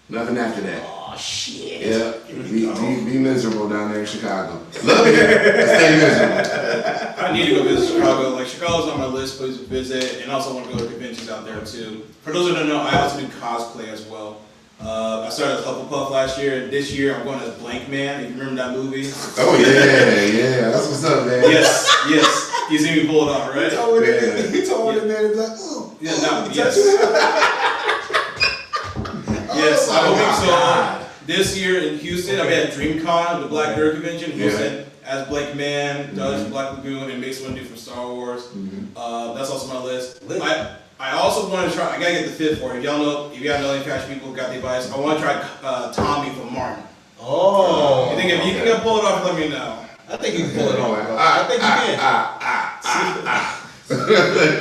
Nothing after that. Oh shit. Yeah, be miserable down there in Chicago. Love it here. Stay miserable. I need to go visit Chicago. Like, Chicago's on my list, please visit. And also want to go to conventions out there too. For those who don't know, I also do cosplay as well. I started as Hufflepuff last year, and this year I'm going as Blank Man. If you remember that movie. Oh yeah, that's what's up, man. Yes. You see me pull it off, right? He told him that it's like, oh, Yeah, no, you yes. Yes, Oh, I my hope so. God. This year in Houston, I'll be at DreamCon, the Black Nerd Convention. Houston as Blake Man, Dutch from Black Lagoon, and Mace Windu from Star Wars. That's also my list. I also want to try. I gotta get the fifth for it. If y'all know any fashion people who got the advice, I want to try Tommy from Martin. Oh. You think if you can pull it off, let me know. I think you can pull it off. I think you can.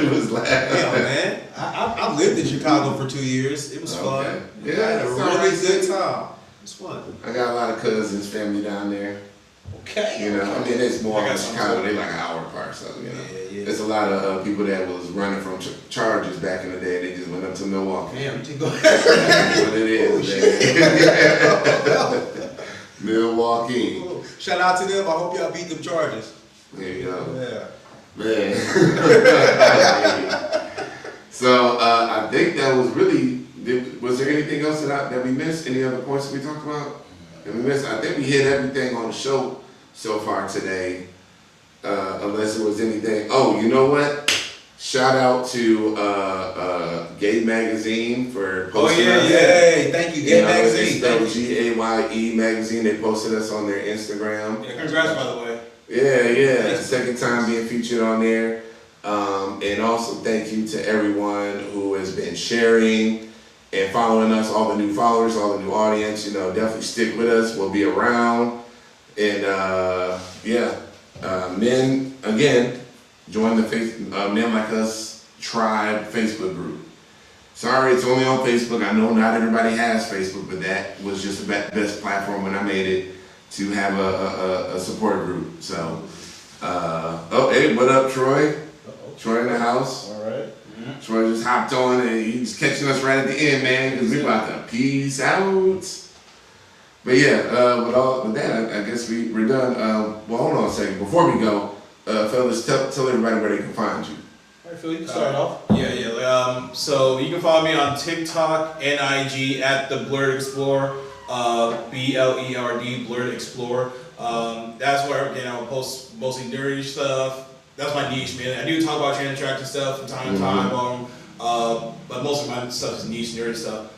It was laughing. Hell, man. I lived in Chicago for 2 years. It was fun. Okay. Yeah, I had a it's really alright. good time. It was fun. I got a lot of cousins, family down there. Okay. I mean, it's more I got in some Chicago. too. They like an hour apart, so Yeah. There's a lot of people that was running from charges back in the day. They just went up to Milwaukee. Damn, you go. That's what it is, man. Milwaukee. Shout out to them. I hope y'all beat them charges. There you go. Yeah. Man. So I think that was really. Was there anything else that we missed? Any other points that we talked about? That we missed? I think we hit everything on the show so far today. Unless there was anything. Oh, you know what? Shout out to Gay Magazine for posting us. Yay! Thank you, Gay Magazine. It's spelled GAYE Magazine. They posted us on their Instagram. Yeah, congrats by the way. Yeah. It's the second time being featured on there. And also thank you to everyone who has been sharing and following us, all the new followers, all the new audience. Definitely stick with us. We'll be around. And men, again, join the Men Like Us Tribe Facebook group. Sorry, it's only on Facebook. I know not everybody has Facebook, but that was just the best platform when I made it to have a support group. So, hey, what up, Troy? Troy in the house. All right. Troy just hopped on and he's catching us right at the end, man, because we about to peace out. But yeah, with that, I guess we're done. Well, hold on a second. Before we go, fellas, tell everybody where they can find you. All right, Phil, you can start off. Yeah. So you can follow me on TikTok and IG at the Blurred Explorer, BLERD Blurred Explorer. That's where I post mostly nerdy stuff. That's my niche, man. I do talk about trans attraction stuff from time to time, but most of my stuff is niche nerdy stuff.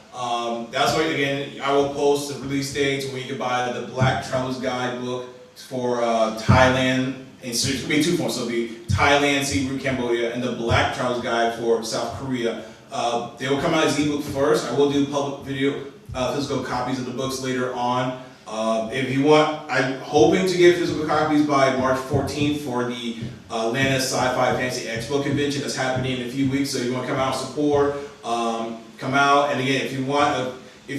That's why, again, I will post the release dates where you can buy the Black Travels Guidebook for Thailand. And so it'll be 2 forms. So it'll be Thailand, Siam, Cambodia, and the Black Travels Guide for South Korea. They will come out as ebook first. I will do public video, physical copies of the books later on. If you want, I'm hoping to get physical copies by March 14th for the Atlanta Sci-Fi Fantasy Expo convention that's happening in a few weeks. So you want to come out and support, come out. And again, if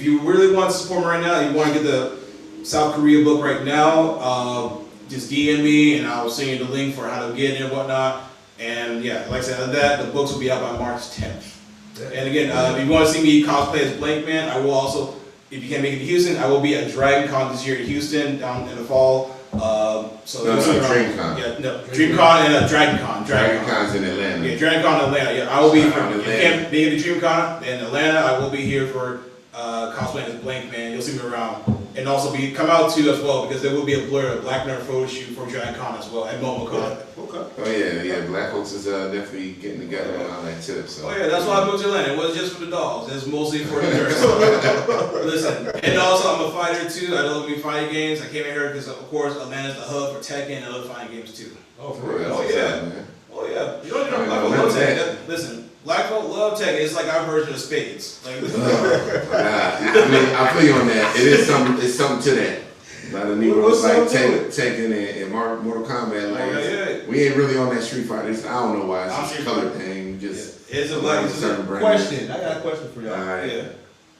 you really want to support me right now, you want to get the South Korea book right now, just DM me and I'll send you the link for how to get it and whatnot. And yeah, like I said, the books will be out by March 10th. And again, if you want to see me cosplay as Blank Man, I will also, if you can't make it to Houston, I will be at Dragon Con this year in Houston down in the fall. DreamCon. Yeah, no, DreamCon and Dragon Con. Dragon Con's in Atlanta. Yeah, Dragon Con in Atlanta. Yeah, I will be. If you Atlanta. can't make it to DreamCon in Atlanta, I will be here for cosplaying as Blank Man. You'll see me around, and also come out too as well because there will be a Black Nerd photo shoot for Dragon Con as well at MomoCon. Okay. Oh yeah. Black folks is definitely getting together on that tip. So. Oh yeah, that's why I moved to Atlanta. It wasn't just for the dogs. It's mostly for the nerds. Listen, and also I'm a fighter too. I love me fighting games. I came in here because of course Atlanta's the hub for Tekken and other fighting games too. Oh, for real? Oh yeah. Man. Oh yeah. You don't know I Black know, folk love man. Tekken. Listen, Black folk love Tekken. It's like our version of spades. Like, I mean, I feel you on that. It is something. It's something to that. A lot of Negroes like Tekken and Mortal Kombat. Like we ain't really on that Street Fighter. I don't know why. It's just a color thing. Just it's a black certain brand. Question. I got a question for y'all. Alright. Yeah.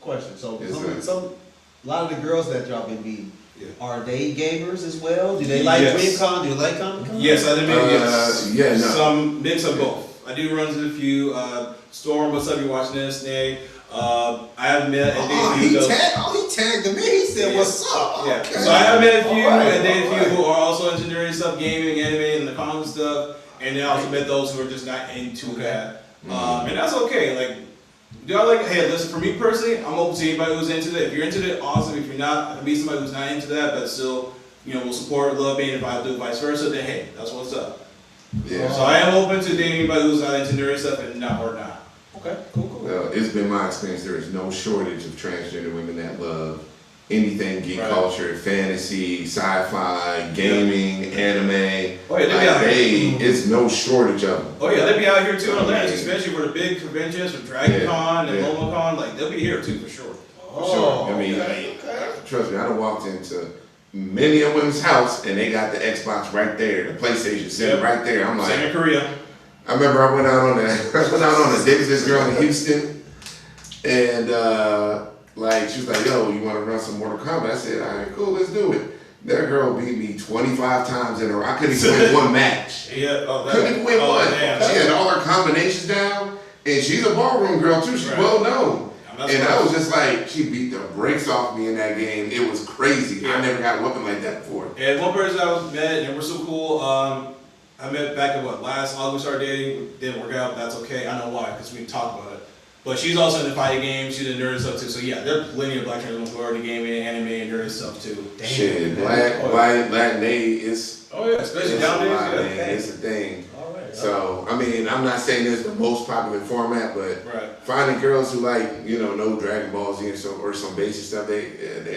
Question. So Yes, a lot of the girls that y'all been meeting, Yeah. are they gamers as well? Do they like Yes. DreamCon? Do they like Comic-Con? Yes, I did. Yes. Yeah, no. Some mix of both. I do run into a few. Storm, what's up? You watching this? Nay. I have met and He dated tagged me. He said, Yeah. "What's up?" Yeah. Okay. So I have met a few All right, and dated a all few right. who are also into nerdy stuff, gaming, anime, and the comic stuff. And then I also met those who are just not into that. And that's okay. Like, do I like? Hey, listen. For me personally, I'm open to anybody who's into that. If you're into it, awesome. If you're not, I can be somebody who's not into that, but still, will support, love me, and if I do vice versa, then hey, that's what's up. Yeah. So I am open to dating anybody who's not into nerdy stuff and not or not. Okay, cool. Well, it's been my experience. There is no shortage of transgender women that love anything geek Right. culture, fantasy, sci-fi, gaming, anime. Oh yeah, they be out here. It's no shortage of them. Oh yeah, they be out here too in Atlanta, especially for the big conventions, for Dragon Con and yeah. MomoCon. Like they'll be here too for sure. For sure. I mean, trust me, I done walked into many a women's house and they got the Xbox right there, the PlayStation sitting Yep. right there. I'm Same like, in Korea. I remember I went out on a date with this girl in Houston, and like she was like, "Yo, you want to run some Mortal Kombat?" I said, "All right, cool, let's do it." That girl beat me 25 times in a row. I couldn't even win one match. Yeah. Oh, Couldn't even win one. Damn. She had all her combinations down, and she's a ballroom girl too. She's Right. well known. That's And right. I was just like, she beat the brakes off me in that game. It was crazy. Yeah. I never got a weapon like that before. And one person I was met and we're so cool. I met back in last August. Our dating didn't work out. But that's okay. I know why because we talked about it. But she's also into fighting games. She's into nerd stuff too. So yeah, there are plenty of black trans women who are into gaming, anime, and nerd stuff too. Shit, black, white, Latin, it's Oh yeah, especially it's a nowadays. lot, Yeah. man. It's a thing. All right. So, I mean, I'm not saying it's the most popular format, but Right. finding girls who like, know Dragon Ball Z or some basic stuff, they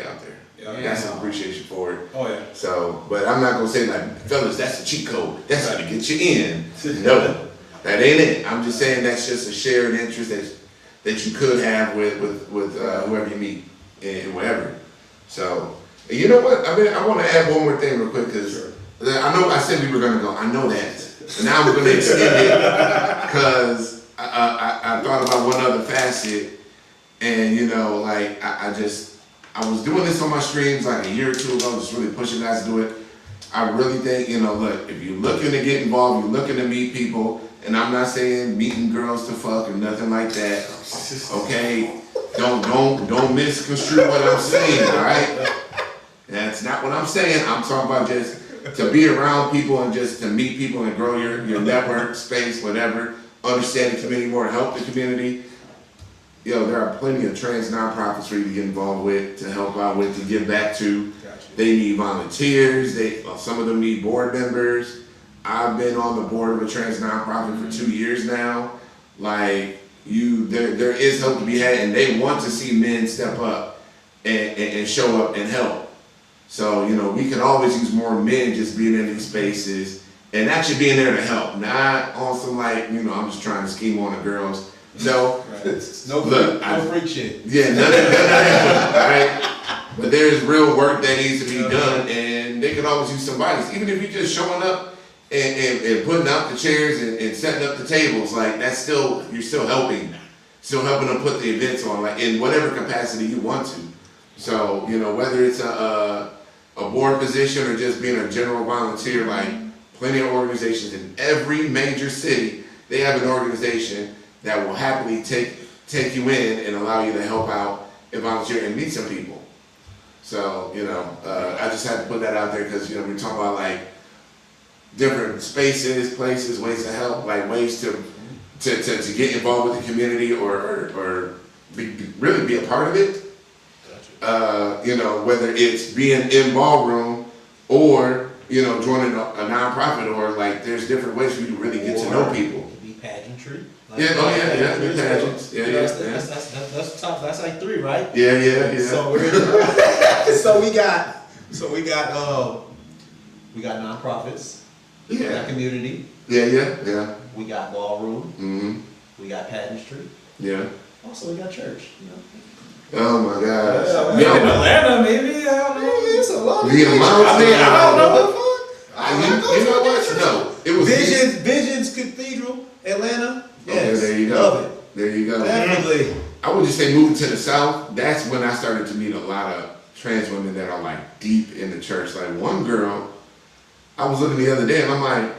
out there. Yeah. I got some appreciation for it. Oh yeah. So, but I'm not gonna say like, fellas, that's a cheat code. That's how to get you in. No, that ain't it. I'm just saying that's just a shared interest that you could have with whoever you meet and whatever. So, and you know what? I mean, I want to add one more thing real quick because I know I said we were gonna go. I know that. And now I'm gonna extend it because I thought about one other facet, and I was doing this on my streams like a year or two ago, just really pushing guys to do it. I really think, look, if you're looking to get involved, you're looking to meet people, and I'm not saying meeting girls to fuck or nothing like that. Okay, don't misconstrue what I'm saying, all right? That's not what I'm saying. I'm talking about just to be around people and just to meet people and grow your network, space, whatever, understand the community more, help the community. There are plenty of trans nonprofits for you to get involved with, to help out with, to give back to. They need volunteers. Some of them need board members. I've been on the board of a trans nonprofit for 2 years now. Like there is help to be had, and they want to see men step up and show up and help. So we can always use more men just being in these spaces and actually being there to help, not on some I'm just trying to scheme on the girls. No. No, Look, no freak shit. Yeah, none of that. All right. But there's real work that needs to be done, and they can always use somebody. Even if you're just showing up and putting out the chairs and setting up the tables, like that's still you're still helping them put the events on, like in whatever capacity you want to. So whether it's a board position or just being a general volunteer, like plenty of organizations in every major city, they have an organization that will happily take you in and allow you to help out and volunteer and meet some people. So, I just had to put that out there because, we're talking about like different spaces, places, ways to help, like ways to get involved with the community or really be a part of it. Whether it's being in ballroom or, joining a nonprofit or like there's different ways for you to really get to know people. Be pageantry. Yeah, pageants. Yeah, That's top. That's like 3, right? Yeah. So we got nonprofits. We got community. Yeah. We got ballroom. Mm-hmm. We got pageantry. Yeah. Also, we got church. Oh my gosh. Maybe in Atlanta, maybe, I don't know. It's a lot. We in the mountains. I don't know. You know what? No, it was Visions Cathedral, Atlanta. Okay, Yes, there you go. love it. There you go. Definitely. I would just say moving to the South, that's when I started to meet a lot of trans women that are like deep in the church. Like one girl, I was looking the other day and I'm like,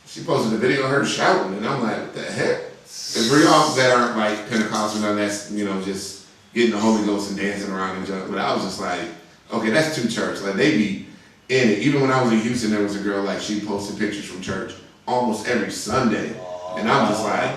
she posted a video of her shouting and I'm like, what the heck? And for y'all that aren't like Pentecostal and that's, just getting the Holy Ghost and dancing around and junk, but I was just like, okay, that's too church. Like they be in it. Even when I was in Houston, there was a girl like she posted pictures from church almost every Sunday. And I'm just like,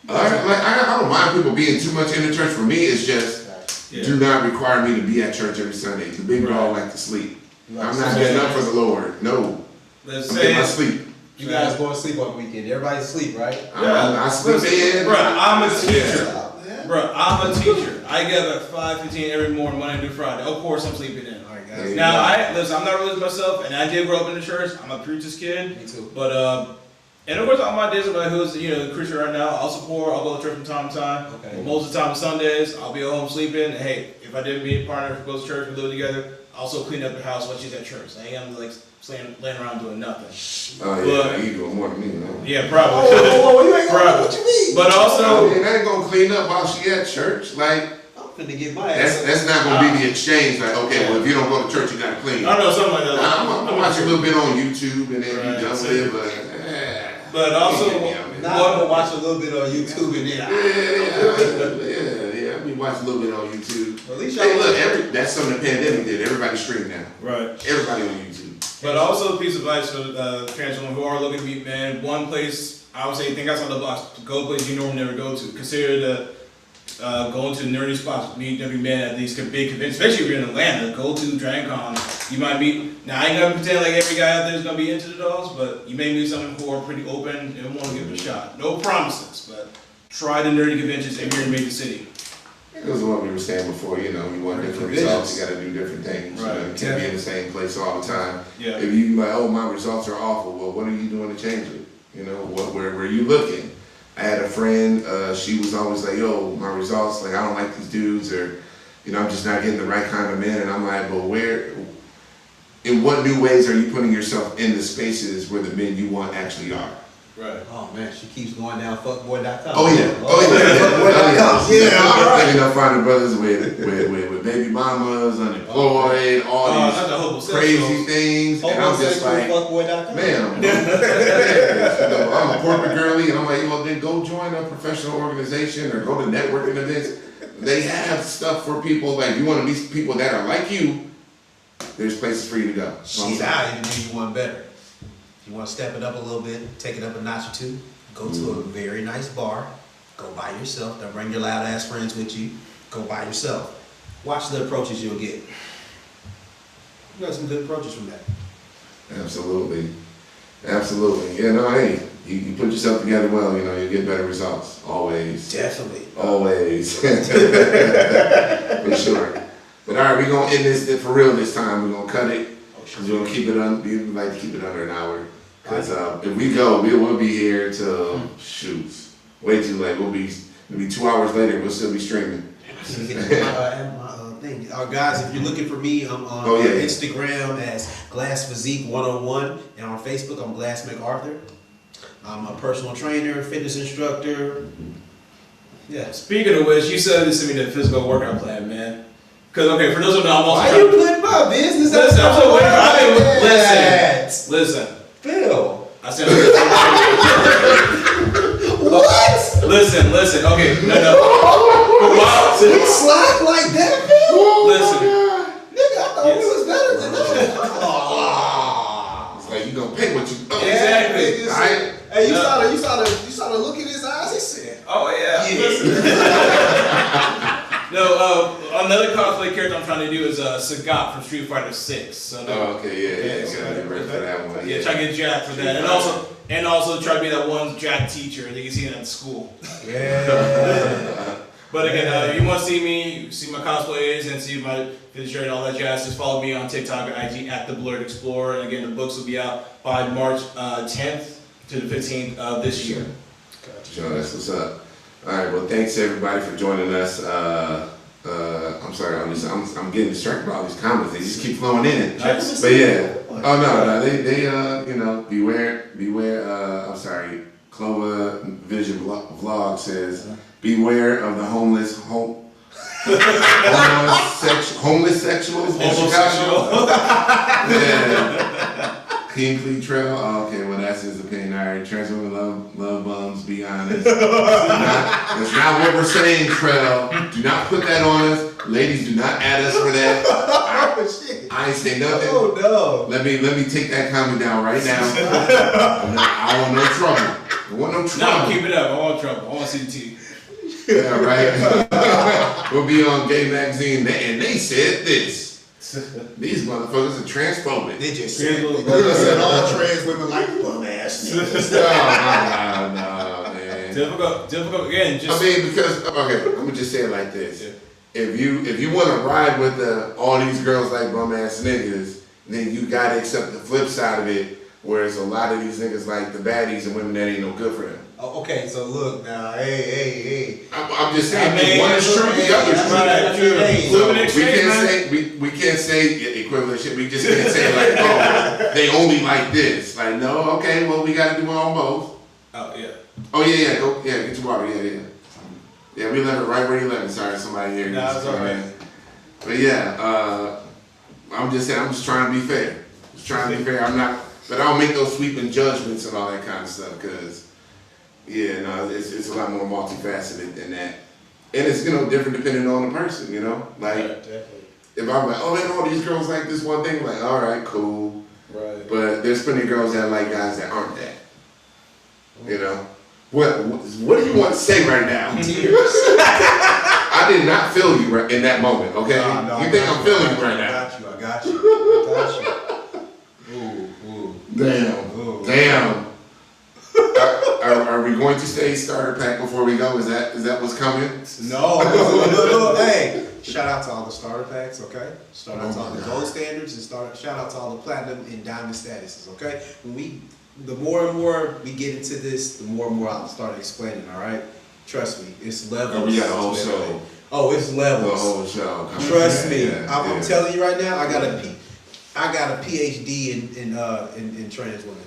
all right, like I don't mind people being too much in the church. For me, it's just do not require me to be at church every Sunday. The big dog like to sleep. I'm not getting up for the Lord. No, I'm getting my sleep. You guys going to sleep on the weekend. Everybody's asleep, right? I sleep in. Bro, I'm a teacher. Yeah. Bro, I'm a teacher. I get up at 5:15 every morning, Monday through Friday. Of course, I'm sleeping in. All right, guys. Now, I'm not religious myself, and I did grow up in the church. I'm a preacher's kid. Me too. But, and of course, on my days, like who's Christian right now, I'll support. I'll go to church from time to time. Okay. But most of the time, on Sundays, I'll be at home sleeping. And hey, if I didn't meet a partner who goes to church, we live together. I'll also clean up the house while she's at church. I ain't gonna like laying around doing nothing. Oh yeah, you doing more than me, man. Yeah, probably. Oh, you ain't gonna Probably. what you mean? But also, I ain't gonna clean up while she at church. Like I'm finna get my ass. that's not gonna be the exchange. Like okay, well if you don't go to church, you gotta clean. I don't know, something like that. I'm gonna watch a little bit on YouTube and then Right, be done so- with it, But also, Now I'm gonna watch a little bit on YouTube and Yeah, I be watching a little bit on YouTube. at least Hey, y'all look, that's something the pandemic did. Everybody stream now. right. Everybody on YouTube. But also a piece of advice for trans women who are looking to meet men. One place I would say think outside the box. Go places you normally never go to. Consider going to nerdy spots, meet every man at these big conventions, especially if you're in Atlanta. Go to DragCon. You might meet. Now I ain't gonna pretend like every guy out there is gonna be into the dolls, but you may meet someone who are pretty open and want to give it a shot. No promises, but try the nerdy conventions if you're in a major city. It was what we were saying before, you want different results, you gotta do different things. Right. You can't be in the same place all the time. Yeah. If you like, oh, my results are awful, well, what are you doing to change it? Where are you looking? I had a friend, she was always like, yo, my results, like, I don't like these dudes, or, I'm just not getting the right kind of men. And I'm like, well, in what new ways are you putting yourself in the spaces where the men you want actually are? Right. Oh man, she keeps going down fuckboy.com. Oh yeah, Fuckboy.com. Yeah, all right. Finding brothers with baby mamas, unemployed, all these not the homo crazy things, and I'm just like, Fuckboy.com. man, I'm a corporate girly, and I'm like, well, then go join a professional organization or go to networking events. They have stuff for people like you want to meet people that are like you. There's places for you to go. Shit, I even do you one better. If you want to step it up a little bit, take it up a notch or two, go to a very nice bar, go by yourself, don't bring your loud ass friends with you, go by yourself. Watch the approaches you'll get. You got some good approaches from that. Absolutely. Yeah, no, hey, you put yourself together well, you get better results. Always. Definitely. Always. For sure. But all right, we're going to end this for real this time. We're going to cut it. We're going to keep it we like to keep it under an hour. Because if we go, we'll be here till, shoot, Way too late. It'll be 2 hours later. We'll still be streaming. Thing. Guys, if you're looking for me, I'm on Instagram as Glass Physique 101, and on Facebook I'm Glass MacArthur. I'm a personal trainer, fitness instructor. Yeah. Speaking of which, you said this to me, the physical workout plan, man. Because, okay, for those who know, I'm also Why you putting my business out there? Listen. Phil. I said, what? Listen. Okay, no. Wow. So you slack like that, Phil? Listen. Nigga, I thought we was better than that. It's like you gonna pay what you owe. Exactly. Right? Hey, you saw the look in his eyes. He said, "Oh yeah." No, another cosplay character I'm trying to do is Sagat from Street Fighter 6. So Okay, yeah. Gotta get ready for that one. yeah, try to get Jack for that, and also try to be that one Jack teacher that you see at school. yeah. But again, if you want to see me, see my cosplays, and see my fitness and all that jazz, just follow me on TikTok or IG at The Blurred Explorer. And again, the books will be out by March 10th to the 15th of this year. Sure, that's what's up. All right, well, thanks everybody for joining us. I'm sorry, I'm getting distracted by all these comments. They just keep flowing in. Nice. But yeah, oh no, they beware. I'm sorry, Clover Vision Vlog says, beware of the homeless homosexuals in Chicago. Yeah. King Clee Trail. Oh, okay, well that's his opinion. All right, trans women love bums. Be honest. That's not what we're saying, Trail. Do not put that on us, ladies. Do not add us for that. I ain't say nothing. Oh no. Let me take that comment down right now. I want no trouble. I want no trouble. No, keep it up. I want trouble. I want to see the teeth. Yeah, right. We'll be on Gay Magazine, and they said this. These motherfuckers are transphobic. They just said all trans women like bum ass niggas. No, man. Difficult again. Just I mean, because okay, I'm gonna just say it like this: if you want to ride with all these girls like bum ass niggas, then you gotta accept the flip side of it, whereas a lot of these niggas like the baddies and women that ain't no good for them. Oh, okay, so look now, hey. I'm just saying, one is true, the other is true. We can't say equivalent shit. We just can't say like, oh, they only like this. Like, no, okay, well, we got to do on both. oh yeah. Oh yeah, go, get your water, yeah. We left it right where you left it. Sorry, somebody here. No, it's all right. But yeah, I'm just saying, I'm just trying to be fair. I'm not, but I don't make those sweeping judgments and all that kind of stuff, because. Yeah, no, it's a lot more multifaceted than that, and it's different depending on the person, Like if I'm like, oh man, all these girls like this one thing, like all right, cool, Right. but there's plenty of girls that like guys that aren't that, What do you want to say right now? I did not feel you right in that moment. Okay, No, you think I'm feeling you right now? I got you. Ooh. Damn. Are we going to say starter pack before we go? Is that what's coming? No. Hey, shout out to all the starter packs, okay? Shout out to all the gold standards and shout out to all the platinum and diamond statuses, okay? The more and more we get into this, the more and more I'll start explaining, all right? Trust me, it's levels. Oh, we got a whole show. Oh, it's levels. The whole show. Trust me, Yeah, I'm telling you right now, I got a PhD in trans women.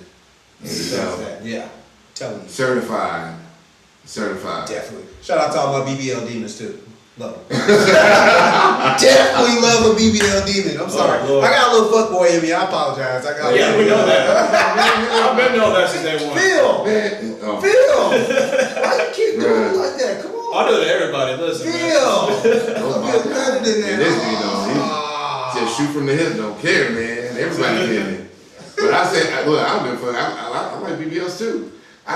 Yeah, telling you. Certified. Definitely. Shout out to all my BBL demons too. Love them. Definitely love a BBL demon. I'm sorry. Lord. I got a little fuckboy in me. I apologize. Yeah, we know that. I've been knowing that since day one. Phil! Man, Phil! Why you keep doing it like that? Come on. I do it to everybody. Listen, Phil! man. I'm getting better than that. And this dude, just shoot from the hip, don't care, man. Everybody getting it. But I say, look, I don't give a fuck. I like BBLs too. I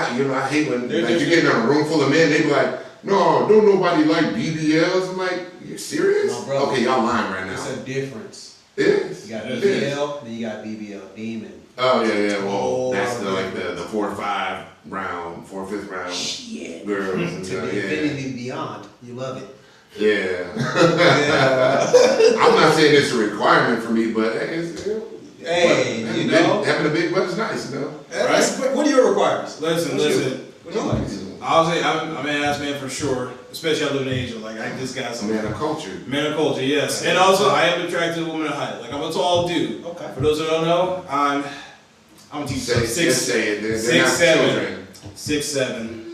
hate when you get in a room full of men, they be like, no, don't nobody like BBLs. I'm like, you serious? No, bro. Okay, y'all lying right now. It's a difference. It is. You got It is. BBL, then you got BBL demon. Oh yeah. Well, Oh, that's the man. the 4 or 5 round, 4 or 5th round Shit. girls. To And the infinity beyond. You love it. yeah. Yeah. I'm not saying it's a requirement for me, but it's, Hey, having a big butt is nice, What are your requirements? Listen. What do you like? I'll say I'm an ass man for sure, especially I live in Asia. Like I just got A some man of culture. man of culture, yes. And also I am attracted to women of height. Like I'm a tall dude. Okay. For those who don't know, I'm a teacher. Just say it. They're six, not seven. children. 6'7".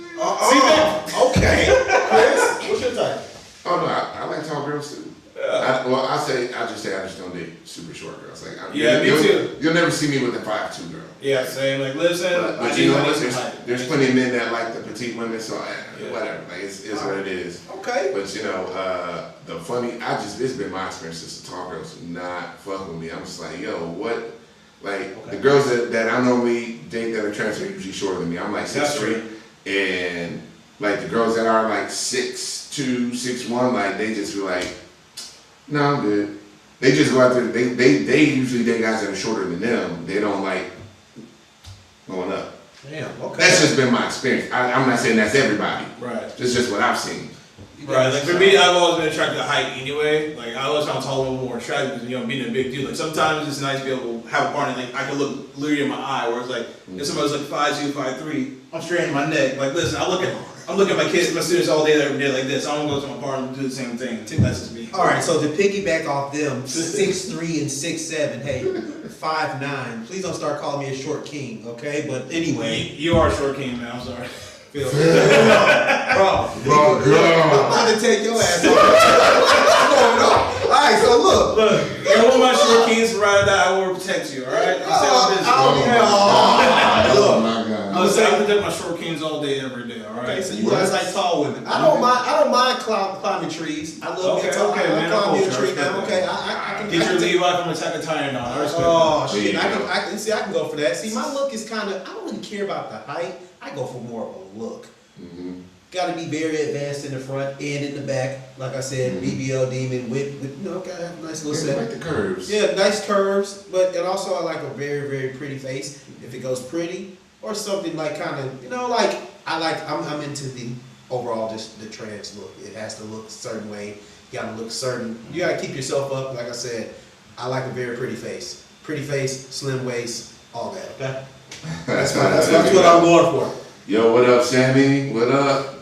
Okay. Chris, what's your type? Oh no, I like tall girls too. I just don't date super short girls. Like, Yeah, me too. You'll never see me with a 5'2" girl. Yeah, same. Like listen, But I you need know I need what? some There's, height. there's plenty of men that like the petite women, so Yeah. whatever. Like it's what it is. Okay. But it's been my experience since the tall girls do not fuck with me. I'm just like, yo, what? Like the girls that I normally date that are trans are usually shorter than me. I'm like 6'3", and like the girls that are like 6'2", 6'1", like they just be like, no, I'm good. They just go out there. They usually date guys that are shorter than them. They don't like going up. Damn. Okay. That's just been my experience. I'm not saying that's everybody. Right. It's just what I've seen. Right, like for me, I've always been attracted to height anyway. Like I always found tall women more attractive because being a big dude. Like sometimes it's nice to be able to have a partner. Like I can look literally in my eye. Where it's like if somebody's like 5'2", 5'3", I'm straightening my neck. Like listen, I'm looking at my kids, my students all day, every day like this. I don't go to my partner and do the same thing. That's just me. All right, so to piggyback off them, 6'3" and 6'7", hey, 5'9", please don't start calling me a short king, okay? But anyway. You are a short king, man. I'm sorry. Bro, Bro, I'm about to take your ass off. What's going on? All right, so look. You're one of my short kings, right? That I will protect you, all right? Oh my God. I protect my short kings all day, every day, all right? Okay, so you guys like tall women. I don't mind climbing trees. I love being tall. man. I climb a tree, I man. respect Okay, that. I can Get your take- Levi from Attack of Titan on. I respect Oh There shit! you go. I can go for that. See, my look is kind of. I don't really care about the height. I go for more of a look. Mm-hmm. Got to be very advanced in the front and in the back. Like I said, BBL demon with gotta have a nice little Yeah, set. like the curves. Yeah, nice curves, but and also I like a very very pretty face. If it goes pretty or something like kind of like I'm into the overall just the trans look. It has to look a certain way. You gotta look certain. You gotta keep yourself up. Like I said, I like a very pretty face. Pretty face, slim waist, all that. Okay. That's what I'm going for. Yo, what up, Sammy? What up?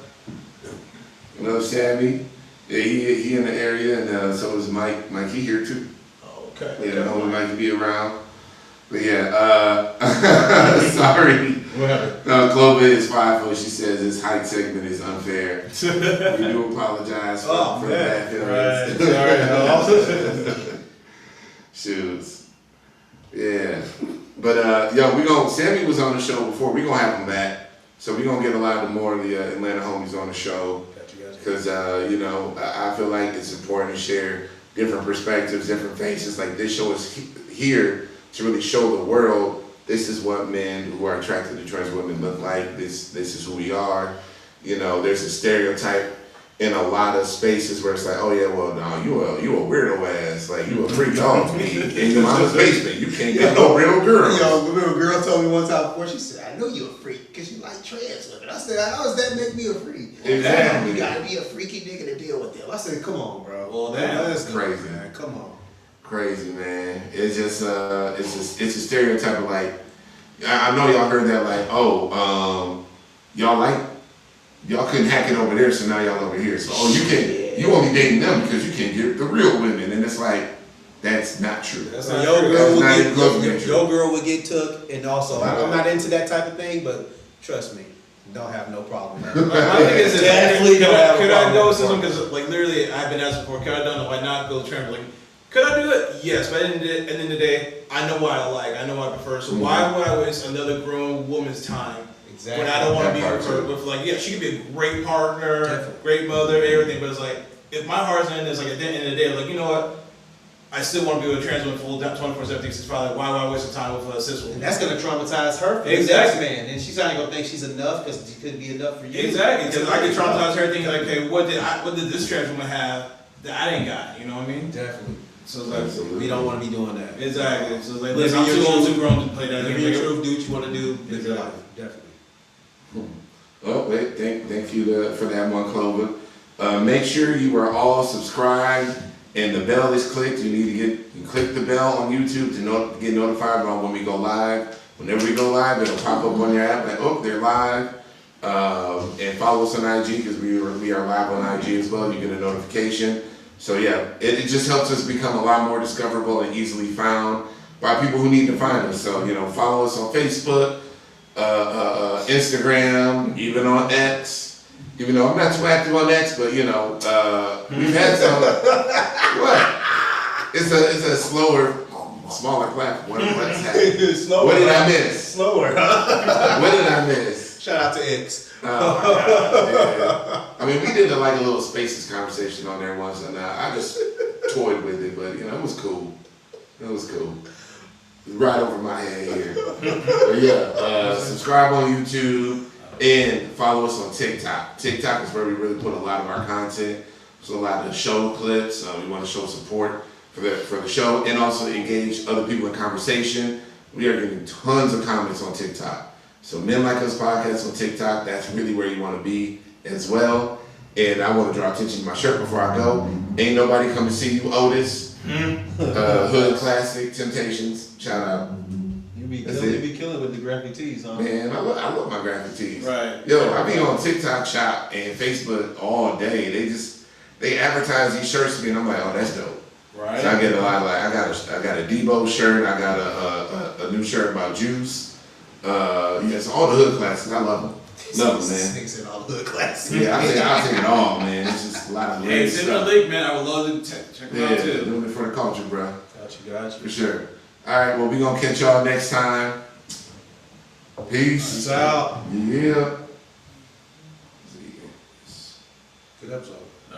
What up, Sammy? Yeah, he in the area, and so is Mike. Mike, he here too. Okay. Yeah, homie Mike to be around. But yeah, sorry. What happened? Clova is 5'0". She says this height segment is unfair. We do apologize for the bad feelings. Right. Sorry. Shoots. Yeah. But Sammy was on the show before. We're gonna have him back. So we're gonna get a lot of more of the Atlanta homies on the show. Because I feel like it's important to share different perspectives, different faces. Like this show is here to really show the world this is what men who are attracted to trans women look like. This is who we are. There's a stereotype in a lot of spaces where it's like, oh yeah, well no, you a weirdo ass, like you a freak dog to me in your mama's basement. You can't get no real girl. Remember a girl told me one time before, she said, I know you a freak because you like trans women. I said, how does that make me a freak? Exactly. You gotta be a freaky nigga to deal with them. I said, come on, bro. Well, that's crazy. Man. Come on. Crazy, man. It's just it's a stereotype of like, I know y'all heard that like, y'all couldn't hack it over there, so now y'all over here. So you only dating them because you can't get the real women, and it's like that's not true. That's So not your true. girl That's not would even close to being get true. your girl would get took, and also I'm not into that type of thing, but trust me, don't have no problem. My thing is, Definitely could don't have a I problem go with with this one? it. Because like literally, I've been asked before, could I done it? Why not go trans? Like, could I do it? Yes, but at the end of the day, I know what I like, I know what I prefer. So why would I waste another grown woman's time? Exactly. When I don't want to be That with part her, too. with like, yeah, she could be a great partner, Definitely. great mother, everything. But it's like, if my heart's in this, like at the end of the day, like, you know what? I still want to be with a trans woman full 24/7, 365. Like, why would I waste the time with a cis woman? And that's gonna traumatize her for Exactly. the next man, and she's not gonna think she's enough because she couldn't be enough for you. Exactly, because I could traumatize her thinking like, okay, what did this trans woman have that I didn't got? You know what I mean? Definitely. So it's like, Absolutely. We don't want to be doing that. exactly. So it's like, Live listen, I'm your too old, truth. too grown to play that Live game. your truth, do what you want to do, live your life. Definitely. Oh, wait, thank you for that one, Clover. Make sure you are all subscribed and the bell is clicked. You need to click the bell on YouTube to get notified about when we go live. Whenever we go live, it'll pop up on your app like, oh, they're live. And follow us on IG because we are live on IG as well. You get a notification. So yeah, it just helps us become a lot more discoverable and easily found by people who need to find us. So, follow us on Facebook, Instagram, even on X. Even though I'm not too active on X, but we've had some. What? It's a smaller platform. What's happening? Slower. What did I miss? Slower. What did I miss? Shout out to X. Oh my God, yeah. I mean, we did a little Spaces conversation on there once, and I just toyed with it, but it was cool. It was cool. Right over my head here. But yeah, subscribe on YouTube and follow us on TikTok. TikTok is where we really put a lot of our content. So a lot of the show clips. We want to show support for the show and also engage other people in conversation. We are getting tons of comments on TikTok. So Men Like Us Podcast on TikTok, that's really where you want to be as well. And I want to draw attention to my shirt before I go. Ain't Nobody Come to See You, Otis. Hood Classic, Temptations, shout out. You be killing with the graphic tees, huh? Man, I love my graphic tees. Right. Yo, I be on TikTok Shop and Facebook all day. They advertise these shirts to me and I'm like, oh, that's dope. Right. So I get a lot of I got a Debo shirt, I got a new shirt about Juice. So all the hood classics, I love them. Love them, man. Niggas in all the hood classes. Yeah, I'll take it all, man. It's just a lot of Hey, great send me a stuff. link, man. I would love to check them out Yeah, too. doing it for the culture, bro. Got you. For sure. All right, well, we gonna catch y'all next time. Peace. Peace out. Yeah. Good episode.